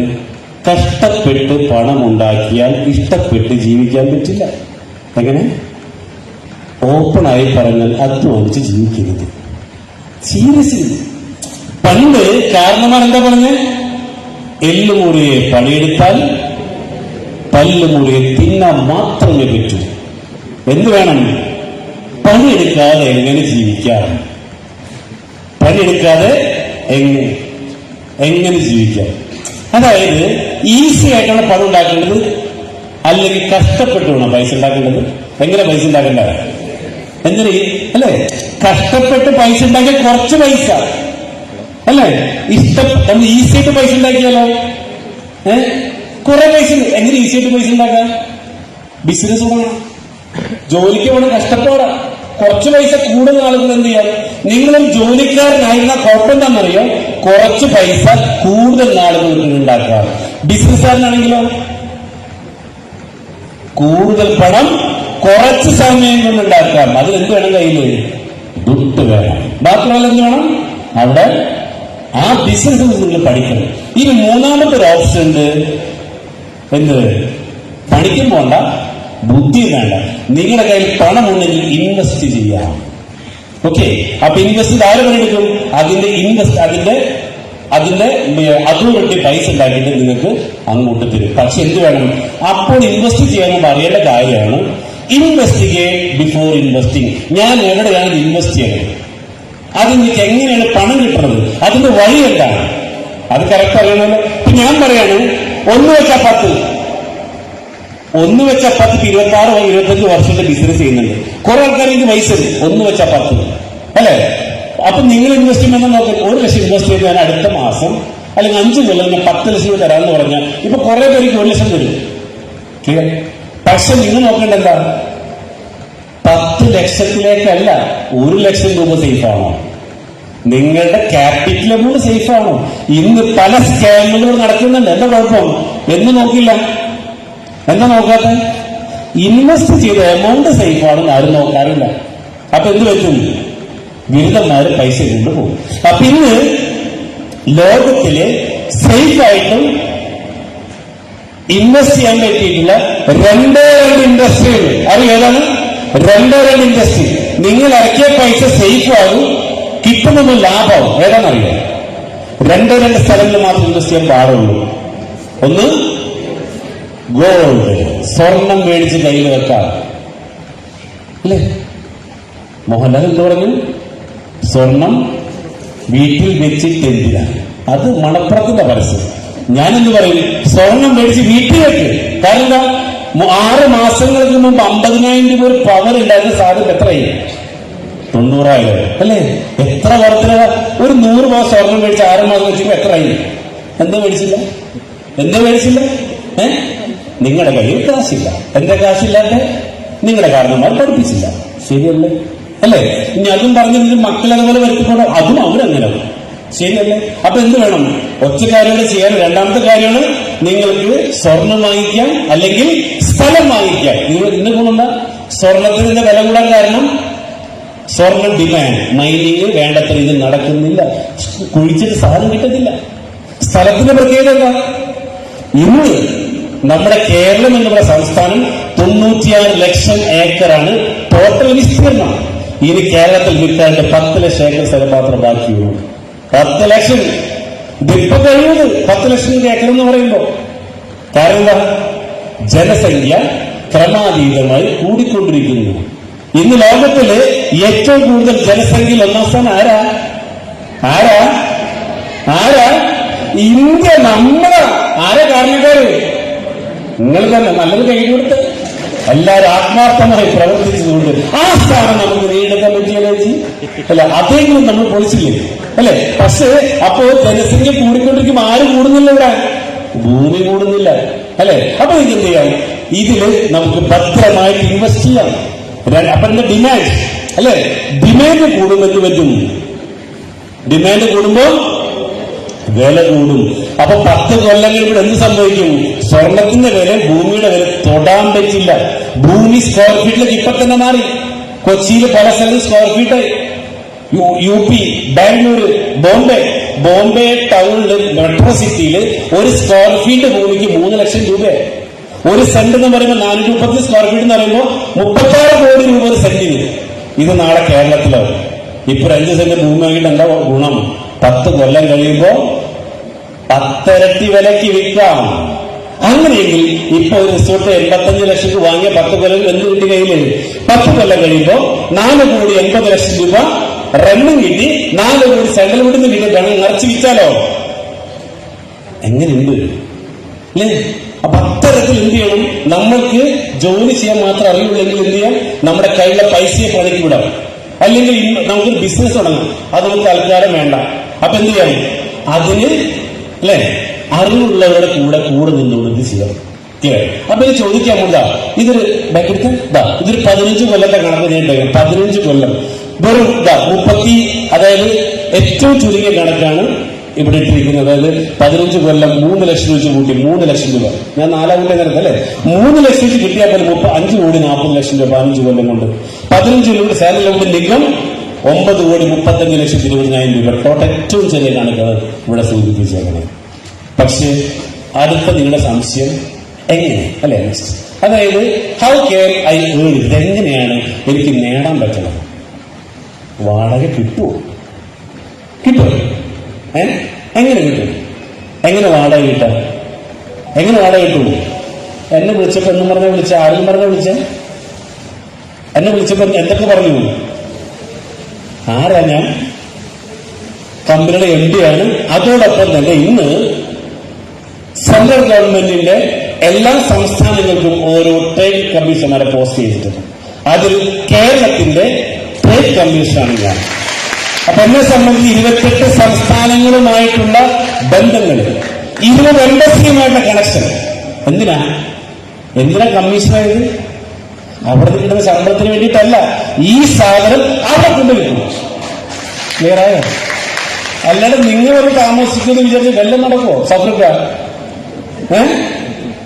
കഷ്ടപ്പെട്ട് പണം ഉണ്ടാക്കിയാൽ ഇഷ്ടപ്പെട്ട് ജീവിക്കാൻ പറ്റില്ല. എങ്ങനെ? ഓപ്പണായി പറഞ്ഞാൽ അധ്വാനിച്ച് ജീവിക്കരുത്. സീരിയസ്ലി പണ്ട് കാരണന്മാർ എന്താ പറഞ്ഞ്? എല്ലുമുറിയെ പണിയെടുത്താൽ പല്ലുമുറിയെ തിന്നാൻ മാത്രമേ പറ്റൂ. എന്ത് വേണം? പണിയെടുക്കാതെ എങ്ങനെ ജീവിക്കാം? പണിയെടുക്കാതെ എങ്ങനെ ജീവിക്കാം? അതായത് ഈസി ആയിട്ടാണ് പണം ഉണ്ടാക്കേണ്ടത്, അല്ലെങ്കിൽ കഷ്ടപ്പെട്ട് വേണം പൈസ ഉണ്ടാക്കേണ്ടത്. എങ്ങനെ പൈസ ഉണ്ടാക്കേണ്ട? എന്തിന്? അല്ലെ, കഷ്ടപ്പെട്ട് പൈസ ഉണ്ടാക്കിയാൽ കുറച്ച് പൈസ അല്ലേ? നമ്മൾ ഈസി ആയിട്ട് പൈസ ഉണ്ടാക്കിയാലോ കുറെ പൈസ. എങ്ങനെ ഈസി ആയിട്ട് പൈസ ഉണ്ടാക്കാം? ബിസിനസ് തുടങ്ങണം, ജോലിക്ക് പോകണം, കഷ്ടപ്പാടാ. കുറച്ച് പൈസ കൂടുതൽ ആളുകൾ എന്ത് ചെയ്യാം? നിങ്ങളൊരു ജോലിക്കാരനായിരുന്ന കുഴപ്പം എന്താണെന്നറിയോ? കുറച്ച് പൈസ കൂടുതൽ ആളുകൾക്ക് ഉണ്ടാക്കാം. ബിസിനസ്സുകാരനാണെങ്കിലോ കൂടുതൽ പണം കുറച്ച് സമയം കൊണ്ട് ഉണ്ടാക്കാം. അതിൽ എന്ത് വേണം? കയ്യിൽ ദുട്ട് വേണം. മാത്രമല്ല എന്ത് വേണം? അവിടെ ആ ബിസിനസ് നിങ്ങൾ പഠിക്കണം. ഇനി മൂന്നാമത്തെ ഒരു ഓപ്ഷൻ ഉണ്ട്. എന്ത്? പണിക്കും പോണ്ട, ബുദ്ധി വേണ്ട, നിങ്ങളുടെ കയ്യിൽ പണമുണ്ടെങ്കിൽ ഇൻവെസ്റ്റ് ചെയ്യാം. ഓക്കെ. അപ്പൊ ഇൻവെസ്റ്റ് ആര് പണിയെടുക്കും? അതിന്റെ അതോറിറ്റി പൈസ ഉണ്ടാക്കിയിട്ട് നിങ്ങൾക്ക് അങ്ങോട്ട് തരും. പക്ഷെ എന്ത് വേണം? അപ്പോൾ ഇൻവെസ്റ്റ് ചെയ്യാൻ അറിയേണ്ട കാര്യമാണ് ഇൻവെസ്റ്റിഗേറ്റ് ബിഫോർ ഇൻവെസ്റ്റിംഗ്. ഞാൻ എവിടെയാണ് ഇൻവെസ്റ്റ് ചെയ്യണത്? അത് നിങ്ങൾക്ക് എങ്ങനെയാണ് പണം കിട്ടുന്നത്? അതിന്റെ വഴി എന്താണ്? അത് കറക്റ്റ് അറിയണമല്ലോ. ഇപ്പൊ ഞാൻ പറയാണ് 1 വെച്ചാൽ 10 26 25 വർഷത്തെ ബിസിനസ് ചെയ്യുന്നുണ്ട്. കുറെ ആൾക്കാർ എനിക്ക് പൈസ 1 വെച്ചാൽ 10 അല്ലെ? അപ്പൊ നിങ്ങൾ ഇൻവെസ്റ്റ്മെന്റ് നോക്കി 1 ലക്ഷം ഇൻവെസ്റ്റ് ചെയ്ത് ഞാൻ അടുത്ത മാസം അല്ലെങ്കിൽ 5 കൊല്ലം 10 ലക്ഷം രൂപ തരാമെന്ന് പറഞ്ഞാൽ ഇപ്പൊ കുറെ പേർക്ക് 1 ലക്ഷം തരും. പക്ഷെ നിങ്ങൾ നോക്കേണ്ട എന്താ? 10 ലക്ഷത്തിലേക്കല്ല, 1 ലക്ഷം രൂപ സേഫാണോ? നിങ്ങളുടെ ക്യാപിറ്റൽ എമൗണ്ട് സേഫാണോ? ഇന്ന് പല സ്കാമുകളും നടക്കുന്നുണ്ട്. എന്താ കുഴപ്പം? എന്ന് നോക്കില്ല. എന്താ നോക്കാത്ത? ഇൻവെസ്റ്റ് ചെയ്ത എമൗണ്ട് സേഫ് ആണെന്ന് ആരും നോക്കാറില്ല. അപ്പൊ എന്ത് പറ്റും? ബിരുദന്മാര് പൈസ കൊണ്ടുപോകും. അപ്പൊ ഇന്ന് ലോകത്തിലെ സേഫായിട്ടും ഇൻവെസ്റ്റ് ചെയ്യാൻ പറ്റിയിട്ടുള്ള രണ്ട് ഇൻഡസ്ട്രികൾ അത് ഏതാണ്? രണ്ട് ഇൻഡസ്ട്രി. നിങ്ങൾ ഇറക്കിയ പൈസ സേഫ് ആകും, കിട്ടുന്ന ലാഭമാവും. ഏതാണെന്നറിയാം? രണ്ട് സ്ഥലങ്ങളിൽ മാത്രം ഇൻവെസ്റ്റ് ചെയ്യാൻ പാടുള്ളൂ. ഒന്ന് ഗോൾഡ്, സ്വർണം മേടിച്ച് കയ്യിൽ വെക്കാം അല്ലേ? മോഹൻലാൽ എന്ത് പറഞ്ഞു? സ്വർണം വീട്ടിൽ വെച്ചിട്ടെന്തിനാ? അത് മണപ്പുറത്തിന്റെ പരസ്യം. ഞാനെന്ത് പറയും? സ്വർണം മേടിച്ച് വീട്ടിൽ വെക്ക്. കാരണം എന്താ? 6 മാസങ്ങൾക്ക് മുമ്പ് 50,000 രൂപ ഒരു പവർ ഉണ്ടായിരുന്ന സാധനം എത്രയായി? 90,000 അല്ലേ? എത്ര വർദ്ധന? ഒരു 100 രൂപ സ്വർണം മേടിച്ച് 6 മാസം വെച്ചപ്പോ എത്രയായി? എന്താ മേടിച്ചില്ല? നിങ്ങളുടെ കയ്യിൽ കാശില്ല. എന്റെ കാശില്ലാത്ത നിങ്ങളുടെ കാരണന്മാർ പഠിപ്പിച്ചില്ല. ശരിയല്ലേ? അല്ലേ? ഇനി അതും പറഞ്ഞ് മക്കൾ അതുപോലെ വരുത്തിക്കൊണ്ട് അതും അവരങ്ങനെ. ശരിയല്ലേ? അപ്പൊ എന്ത് വേണം? ഒറ്റ കാര്യങ്ങൾ ചെയ്യാൻ. രണ്ടാമത്തെ കാര്യമാണ് നിങ്ങൾക്ക് സ്വർണം വാങ്ങിക്കാം, അല്ലെങ്കിൽ സ്ഥലം വാങ്ങിക്കാം. നിങ്ങൾ ഇന്ന് കൊണ്ടെന്താ സ്വർണത്തിന്റെ വില കൂടാൻ കാരണം? സ്വർണം ഡിമാൻഡ്, മൈനിങ് വേണ്ടത്ര ഇത് നടക്കുന്നില്ല, കുഴിച്ചിട്ട് സാധനം കിട്ടുന്നില്ല. സ്ഥലത്തിന്റെ പ്രത്യേകത എന്താ? ഇന്ന് നമ്മുടെ കേരളം എന്നുള്ള സംസ്ഥാനം 96 ലക്ഷം ഏക്കറാണ് ടോട്ടൽ വിസ്തീർണം. ഇനി കേരളത്തിൽ വിറ്റാണ്ട് 10 ലക്ഷം ഏക്കർ സ്ഥലം മാത്രം ബാക്കിയുള്ളൂ. 10 ലക്ഷം ഇതിപ്പോ കഴിയുന്നത് 10 ലക്ഷം ഏക്കർ എന്ന് പറയുമ്പോ. കാരണം എന്താ? ജനസംഖ്യ ക്രമാതീതമായി കൂടിക്കൊണ്ടിരിക്കുന്നു. ഇന്ന് ലോകത്തില് ഏറ്റവും കൂടുതൽ ജനസംഖ്യയിൽ ഒന്നാം സ്ഥാനം ആരാ? ഇന്ത്യ. നമ്മുടെ ആരാ കാരണക്കാര്? നിങ്ങൾ തന്നെ നല്ലത് കൈകൊടുത്ത് എല്ലാവരും ആത്മാർത്ഥമായി പ്രവർത്തിച്ചതുകൊണ്ട് ആ സ്ഥാനം നമുക്ക് നേടിയെടുക്കാൻ പറ്റിയല്ലേ അല്ല? അതെങ്കിലും നമ്മൾ പൊളിച്ചില്ലേ അല്ലെ? പക്ഷേ അപ്പോ ജനസംഖ്യ കൂടിക്കൊണ്ടിരിക്കും. ആര് കൂടുന്നില്ല? ഇവിടെ ഭൂമി കൂടുന്നില്ല അല്ലെ? അപ്പൊ ഇത് എന്ത് ചെയ്യാം? ഇതില് നമുക്ക് ഭദ്രമായിട്ട് ഇൻവെസ്റ്റ് ചെയ്യാം. അപ്പൊ എന്താ ഡിമാൻഡ് അല്ലെ? ഡിമാൻഡ് കൂടുമെന്ന് പറ്റും. ഡിമാൻഡ് കൂടുമ്പോ വില കൂടും. അപ്പൊ 10 കൊല്ലങ്ങൾ ഇവിടെ എന്ത് സംഭവിക്കും? സ്വർണത്തിന്റെ വില, ഭൂമിയുടെ വില തൊടാൻ പറ്റില്ല. ഭൂമി സ്ക്വയർ ഫീറ്റിലേക്ക് ഇപ്പൊ തന്നെ മാറി. കൊച്ചിയിൽ പല സ്ഥലത്തും square feet. UP, Bangalore, Bombay ടൗണില്, മെട്രോ സിറ്റിയില് ഒരു സ്ക്വയർ ഫീറ്റ് ഭൂമിക്ക് 3 ലക്ഷം രൂപ. ഒരു സെന്റ് എന്ന് പറയുമ്പോൾ 430 സ്ക്വയർ ഫീറ്റ് എന്ന് പറയുമ്പോൾ 36 കോടി രൂപ ഒരു സെന്റിന്. ഇത് നാളെ കേരളത്തിലാവും. ഇപ്പൊ 5 സെന്റ് ഭൂമി വാങ്ങിയിട്ട് എന്താ ഗുണം? 10 കൊല്ലം കഴിയുമ്പോ 10 ഇരട്ടി വിലക്ക് വിൽക്കാം. അങ്ങനെയെങ്കിൽ ഇപ്പൊ ഒരു റിസോർട്ട് 85 ലക്ഷക്ക് വാങ്ങിയ 10 കൊല്ലം എന്ത് കിട്ടി കയ്യില്? 10 കൊല്ലം കഴിയുമ്പോ 4 കോടി 80 ലക്ഷം രൂപ റെന്റും കിട്ടി, 4 കോടി സെൻട്രൽ വീട്ടിൽ കിട്ടി. വേണം നിറച്ച് വിറ്റാലോ? എങ്ങനെയുണ്ട് അല്ലേ? അപ്പൊ അത്തരത്തിൽ എന്ത് ചെയ്യണം? നമ്മൾക്ക് ജോലി ചെയ്യാൻ മാത്രം അറിയുള്ളെങ്കിൽ എന്ത് ചെയ്യാം? നമ്മുടെ കയ്യിലെ പൈസയെ പണിക്ക് വിടാം. അല്ലെങ്കിൽ നമുക്കൊരു ബിസിനസ് തുടങ്ങാം. അത് നമുക്ക് തൽക്കാലം വേണ്ട. അപ്പൊ എന്ത് ചെയ്യാം? അതിന് അല്ലെ അറിവുള്ളവരുടെ കൂടെ നിന്നുകൊണ്ട് ഇത് ചെയ്യാം. അപ്പൊ ഇത് ചോദിക്കാൻ പോണ്ട. ഇതൊരു ഇതൊരു 15 കൊല്ലത്തെ കണക്ക് ഞാൻ 15 കൊല്ലം വെറും 30, അതായത് ഏറ്റവും ചുരുങ്ങിയ കണക്കാണ് ഇവിടെ ഇട്ടിരിക്കുന്നത്. അതായത് 15 കൊല്ലം 3 ലക്ഷം വെച്ച് കൂട്ടി 3 ലക്ഷം രൂപ. ഞാൻ 4 കൊല്ലം കണക്ക് അല്ലെ 3 ലക്ഷം വെച്ച് കിട്ടിയാൽ പോലെ 5 കോടി 40 ലക്ഷം രൂപ 15 കൊല്ലം കൊണ്ട്. 15 കൊല്ലം കൊണ്ട് സാലറി കൊണ്ട് നിഗം 9 കോടി 35 ലക്ഷത്തി 20,000 രൂപ. ടോട്ടൽ ഏറ്റവും ചെറിയ കണക്കാണ് ഇവിടെ സൂചിപ്പിച്ചേക്കുന്നത്. പക്ഷേ അടുത്ത നിങ്ങളുടെ സംശയം എങ്ങനെ അല്ലെ? അതായത് ഹൗ ക്യാൻ ഐ ഏൺ? ഇതെങ്ങനെയാണ് എനിക്ക് നേടാൻ പറ്റുന്നത്? വാടക കിട്ടുമോ? എങ്ങനെ കിട്ടും? എങ്ങനെ വാടക കിട്ടാം? എങ്ങനെ വാടക കിട്ടുമോ? എന്നെ വിളിച്ചപ്പോ എന്നും പറഞ്ഞ വിളിച്ച ആരും പറഞ്ഞ വിളിച്ച എന്നെ വിളിച്ചപ്പോ എന്തൊക്കെ പറഞ്ഞു? ആരാ ഞാൻ? കമ്പനിയുടെ MD ആണ്. അതോടൊപ്പം തന്നെ ഇന്ന് സെൻട്രൽ ഗവൺമെന്റിന്റെ എല്ലാ സംസ്ഥാനങ്ങൾക്കും ഓരോ ട്രേഡ് കമ്മീഷണറെ പോസ്റ്റ് ചെയ്തിട്ടുണ്ട്. അതിൽ കേരളത്തിന്റെ ട്രേഡ് കമ്മീഷനാണ് ഞാൻ. അപ്പൊ എന്നെ സംബന്ധിച്ച് 28 സംസ്ഥാനങ്ങളുമായിട്ടുള്ള ബന്ധങ്ങൾ, 20 എംബസിയുമായിട്ടുള്ള കണക്ഷൻ. എന്തിനാ കമ്മീഷനായത്? അവിടെ കിട്ടുന്ന ശമ്പളത്തിന് വേണ്ടിയിട്ടല്ല. ഈ സാധനം അവിടെ കൊണ്ടുവരും. ക്ലിയറായോ? അല്ലാതെ നിങ്ങളൊരു താമസിക്കുന്നു വിചാരിച്ച് വെല്ലം നടക്കുമോ? സഫ്രിക്ക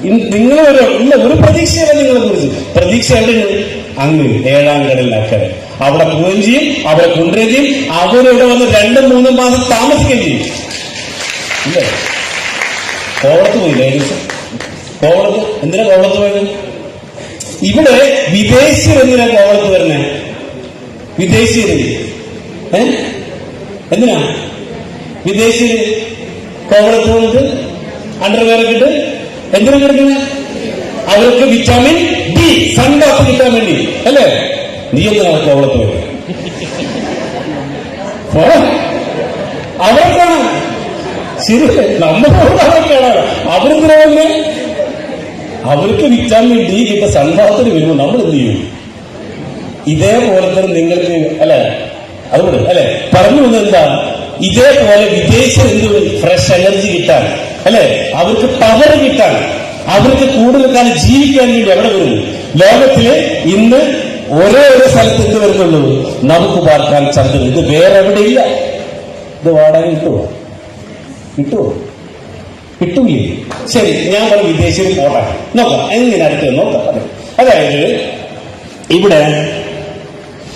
നിങ്ങൾ ഒരു പ്രതീക്ഷയല്ല നിങ്ങളെ കുറിച്ച്. പ്രതീക്ഷ എവിടെയാണ്? അങ്ങ് 7-ാം കടലിനക്കരെ. അവിടെ പോവുകയും ചെയ്യും, അവിടെ കൊണ്ടുവരികയും ചെയ്യും, അവരിവിടെ വന്ന് 2-3 മാസം താമസിക്കുകയും ചെയ്യും. ഇല്ലേ? കോവളത്ത് പോയില്ലേ ഏകദേശം? കോവളത്ത് എന്തിനാ കോവളത്ത് പോയത്? ഇവിടെ വിദേശിയർ എന്തിനാ കോവളത്ത് വരുന്നേ? വിദേശിയര് എന്തിനാ വിദേശിയര് കോവളത്ത് വന്നിട്ട് അണ്ടർവെയറൊക്കെ ഇട്ട് എന്തിനാ കിടക്കുന്നത്? അവർക്ക് വിറ്റാമിൻ ഡി, സൺബാത്ത് കിട്ടാൻ വേണ്ടി അല്ലേ? നീ എന്തിനാ കോവളത്ത് പോയത്? അവർക്കാണ് ശരി, നമ്മളവർക്കാണ്. അവരെന്തിനാ? അവർക്ക് വിറ്റാമിൻ ഡി കിട്ട സൺബാത്തിന് വരുമ്പോൾ നമ്മൾ എന്ത് ചെയ്യും? ഇതേപോലെ തന്നെ നിങ്ങൾക്ക് അല്ലെ, അതുകൊണ്ട് അല്ലെ പറഞ്ഞു വന്നത് എന്താ? ഇതേപോലെ വിദേശം എന്ത് ഫ്രഷ് എനർജി കിട്ടാൻ അല്ലെ, അവർക്ക് പവർ കിട്ടാൻ, അവർക്ക് കൂടുതൽ കാലം ജീവിക്കാൻ വേണ്ടി എവിടെ വരുന്നു? ലോകത്തില് ഇന്ന് ഒരേ ഒരു സ്ഥലത്ത് എന്ത് വരുന്നുള്ളൂ? നമുക്ക് പാർക്കാൻ ചന്ദ്രൻ. ഇത് വേറെ എവിടെയില്ല. ഇത് വാടക കിട്ടുമോ? കിട്ടൂലേ? ശരി, ഞാൻ പറഞ്ഞു വിദേശികൾ പോട്ടെ, നോക്കാം എങ്ങനെ അടുത്ത് നോക്കാം. അതായത് ഇവിടെ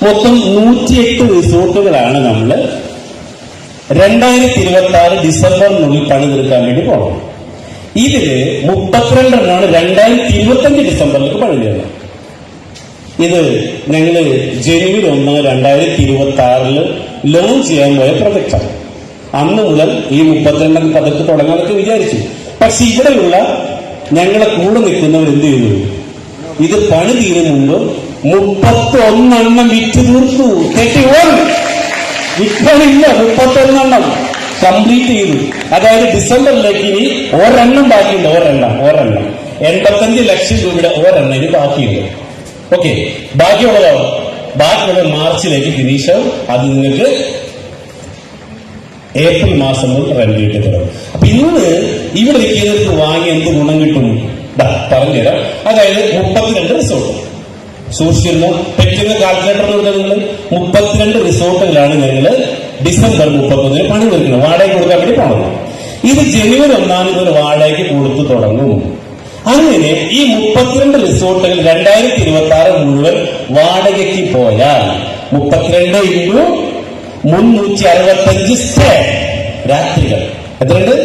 മൊത്തം 108 റിസോർട്ടുകളാണ് നമ്മൾ 2026 ഡിസംബറിനുള്ളിൽ പണി തീർക്കാൻ വേണ്ടി പോകണം. ഇതില് 32 2025 ഡിസംബറിലേക്ക് പണി തീരണം. ഇത് ഞങ്ങള് ജനുവരി 1, 2026 ലോഞ്ച് ചെയ്യാൻ പോയ പ്രൊജക്റ്റാണ്. അന്ന് മുതൽ ഈ 32 പതുക്കെ തുടങ്ങാനൊക്കെ വിചാരിച്ചു. പക്ഷെ ഇവിടെയുള്ള ഞങ്ങളെ കൂടെ നിൽക്കുന്നവർ എന്ത് ചെയ്തു? ഇത് പണി തീരും മുമ്പ് 31 വിറ്റ് തീർത്തു. 31 വിൽപ്പണില്ല, 31 കംപ്ലീറ്റ് ചെയ്തു. അതായത് ഡിസംബറിലേക്ക് ഇനി ഒരെണ്ണം ബാക്കിയുണ്ട്. ഒരെണ്ണം 85 ലക്ഷം രൂപയുടെ ഒരെണ്ണം ഇനി ബാക്കിയുണ്ട്. ഓക്കെ, ബാക്കിയുള്ളത് മാർച്ചിലേക്ക് ഫിനിഷ് ആവും. അത് നിങ്ങൾക്ക് ഏപ്രിൽ മാസം മുതൽ റെന്റ് കിട്ടി തുടങ്ങും. അപ്പൊ ഇന്ന് ഇവിടെ ഇരിക്കുന്നവർക്ക് വാങ്ങി എന്ത് ഗുണം കിട്ടും? പറഞ്ഞുതരാം. അതായത് 32 റിസോർട്ട് സൂക്ഷിച്ചിരുന്നു. പറ്റുന്ന കാൽക്കുലേറ്റർ കൊടുത്താൽ നിങ്ങൾ 32 റിസോർട്ടുകളാണ് ഞങ്ങൾ ഡിസംബർ 31 പണി തീർക്കുന്നത്, വാടക കൊടുക്കാൻ വേണ്ടി പോകണം. ഇത് ജനുവരി 1 മുതൽ വാടകയ്ക്ക് കൊടുത്തു തുടങ്ങും. അങ്ങനെ ഈ 32 റിസോർട്ടുകൾ 2026 മുഴുവൻ വാടകയ്ക്ക് പോയാൽ 32 × 365 സ്റ്റേ രാത്രികൾ. എത്രയുണ്ട്?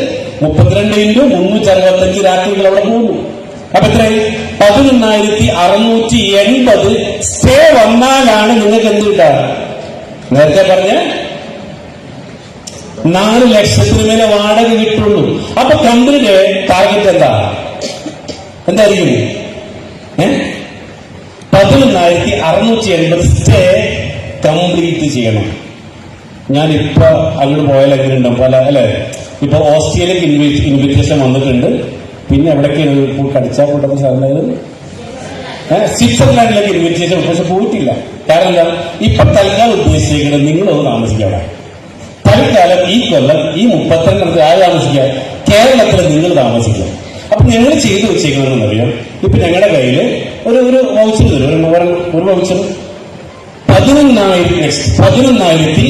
32 × 365 രാത്രികൾ അവിടെ പോകുന്നു. അപ്പൊ എത്രയായി? 11,680 സ്റ്റേ വന്നാലാണ് നിങ്ങൾക്ക് എന്ത് കിട്ടുക? നേരത്തെ പറഞ്ഞ 4 ലക്ഷത്തിന് മേലെ വാടക കിട്ടുള്ളൂ. അപ്പൊ കമ്പനിയുടെ ടാർഗറ്റ് എന്തായിരിക്കും? 11,680 സ്റ്റേ കംപ്ലീറ്റ് ചെയ്യണം. ഞാനിപ്പോ അങ്ങോട്ട് പോയാൽ എങ്ങനെ ഉണ്ടാവും പല അല്ലെ? ഇപ്പൊ ഓസ്ട്രേലിയക്ക് ഇൻവിറ്റേഷൻ വന്നിട്ടുണ്ട്. പിന്നെ എവിടേക്കാണ് കടിച്ചാൽ കൂട്ടത്തിൽ സാധനം? സ്വിറ്റ്സർലാൻഡിലേക്ക് ഇൻവിറ്റേഷൻ, പക്ഷെ പോയിട്ടില്ല. കാരണം എന്താ? ഇപ്പൊ തൽക്കാലം ഉദ്ദേശിക്കുന്നത് നിങ്ങളൊന്ന് താമസിക്കാണ്. തൽക്കാലം ഈ കൊല്ലം ഈ 32 ആര് താമസിക്കുക? കേരളത്തിൽ നിങ്ങൾ താമസിക്കുക. അപ്പൊ ഞങ്ങൾ ചെയ്തു വെച്ചേക്കണമെന്നറിയാം. ഇപ്പൊ ഞങ്ങളുടെ കയ്യില് ഒരു വൗച്ചർ തരും. ഒരു വൗച്ചർ 11,680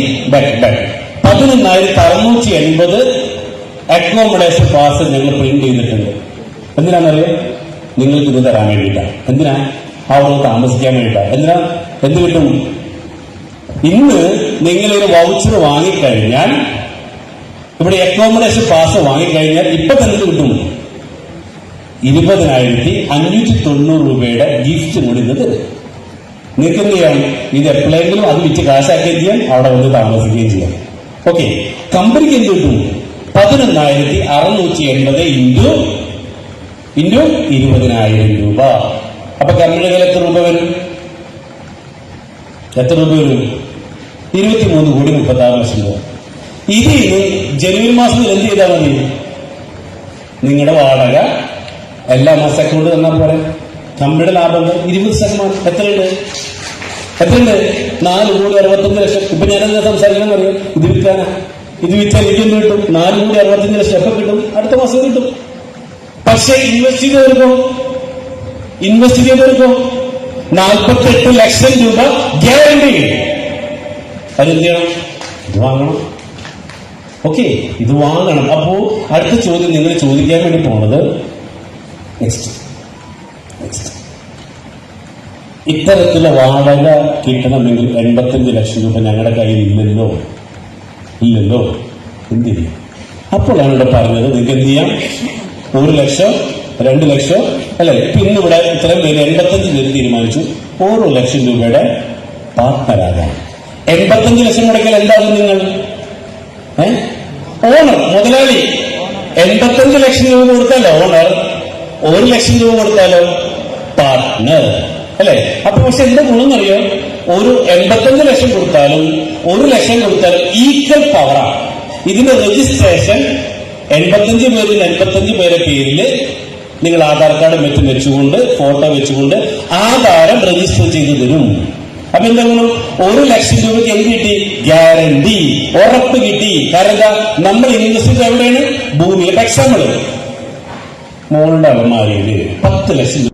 അക്കോമഡേഷൻ പാസ് ഞങ്ങൾ പ്രിന്റ് ചെയ്തിട്ടുണ്ട്. എന്തിനാണെന്നറിയാം? നിങ്ങൾക്ക് ഇത് തരാൻ വേണ്ടിയിട്ടാണ്. എന്തിനാ? അവിടെ താമസിക്കാൻ വേണ്ടിയിട്ടാണ്. എന്ത് കിട്ടും? ഇന്ന് നിങ്ങളൊരു വൗച്ചർ വാങ്ങിക്കഴിഞ്ഞാൽ, ഇവിടെ അക്കോമഡേഷൻ പാസ് വാങ്ങിക്കഴിഞ്ഞാൽ ഇപ്പൊ തന്നെ കിട്ടും 20,590 രൂപയുടെ ഗിഫ്റ്റ് കൂടി ഇത് തരും. നിങ്ങൾക്ക് എന്ത് ചെയ്യാം? ഇത് എപ്പോഴെങ്കിലും അത് വിറ്റ് കാശാക്കുകയും ചെയ്യാം, അവിടെ വന്ന് താമസിക്കുകയും ചെയ്യാം. ഓക്കെ, കമ്പനിക്ക് എന്ത് കിട്ടും? 11,680 ഇൻറ്റു 20,000 രൂപ. അപ്പൊ കമ്പനിയുടെ എത്ര രൂപ വരും? 23,36 രൂപ. ഇത് ജനുവരി മാസത്തിൽ എന്ത് ചെയ്താൽ മതി? നിങ്ങളുടെ വാടക എല്ലാ മാസം അക്കൗണ്ട് തന്നാൽ പോലെ കമ്പനിയുടെ ലാഭം 20%. എത്രയുണ്ട്? 4,65,00,000. ഇപ്പൊ ഞാനെന്താ സംസാരിക്കണം അറിയാം? ഇത് വിൽക്കാനാ. ഇത് വിറ്റാൽ എനിക്കെന്ത് കിട്ടും? 4,65,00,000 എപ്പോൾ കിട്ടും? അടുത്ത മാസം കിട്ടും. പക്ഷെ ഇൻവെസ്റ്റ് ചെയ്തവർക്കോ 48 ലക്ഷം രൂപ ഗ്യാരണ്ടി. അതെന്ത് ചെയ്യണം? ഇത് വാങ്ങണം. ഓക്കെ, ഇത് വാങ്ങണം. അപ്പോ അടുത്ത ചോദ്യം നിങ്ങൾ ചോദിക്കാൻ വേണ്ടി പോണത്, നെക്സ്റ്റ് ഇത്തരത്തിലുള്ള വാടക കിട്ടണമെങ്കിൽ 85 ലക്ഷം രൂപ ഞങ്ങളുടെ കയ്യിൽ ഇല്ലല്ലോ എന്തില്ല. അപ്പോഴാണ് ഇവിടെ പറഞ്ഞത് നിങ്ങൾക്ക് എന്ത് ചെയ്യാം, 1 ലക്ഷം 2 ലക്ഷം അല്ലെ. പിന്നെ ഇവിടെ ഇത്രയും പേര് 85 പേര് തീരുമാനിച്ചു ഓരോ ലക്ഷം രൂപയുടെ പാർട്ട്ണറാകാം. 85 ലക്ഷം മുടക്കിയാൽ എന്താകും നിങ്ങൾ? ഓണർ, മുതലാളി. 85 ലക്ഷം രൂപ കൊടുത്താലോ ഓണർ, 1 ലക്ഷം രൂപ കൊടുത്താലോ പാർട്ട്ണർ അല്ലെ. അപ്പൊ പക്ഷെ എന്താ ഗുണമെന്നറിയോ, ഒരു 85 ലക്ഷം കൊടുത്താലും 1 ലക്ഷം കൊടുത്താലും ഈക്വൽ പവറാണ്. ഇതിന്റെ രജിസ്ട്രേഷൻ 85 പേരിൽ 85 പേരെ പേരിൽ നിങ്ങൾ ആധാർ കാർഡ് മറ്റും വെച്ചുകൊണ്ട് ഫോട്ടോ വെച്ചുകൊണ്ട് ആധാരം രജിസ്റ്റർ ചെയ്തു തരും. അപ്പൊ എന്താ ഗുണം? 1 ലക്ഷം രൂപയ്ക്ക് എന്ത് കിട്ടി? ഗ്യാരണ്ടി, ഉറപ്പ് കിട്ടി. കാരണം എന്താ, നമ്മൾ ഇൻവെസ്റ്റ് എവിടെയാണ്? ഭൂമിയിൽ. എക്സാമ്പിൾ, മോളുടെ അലമാരിയിൽ 10 ലക്ഷം രൂപ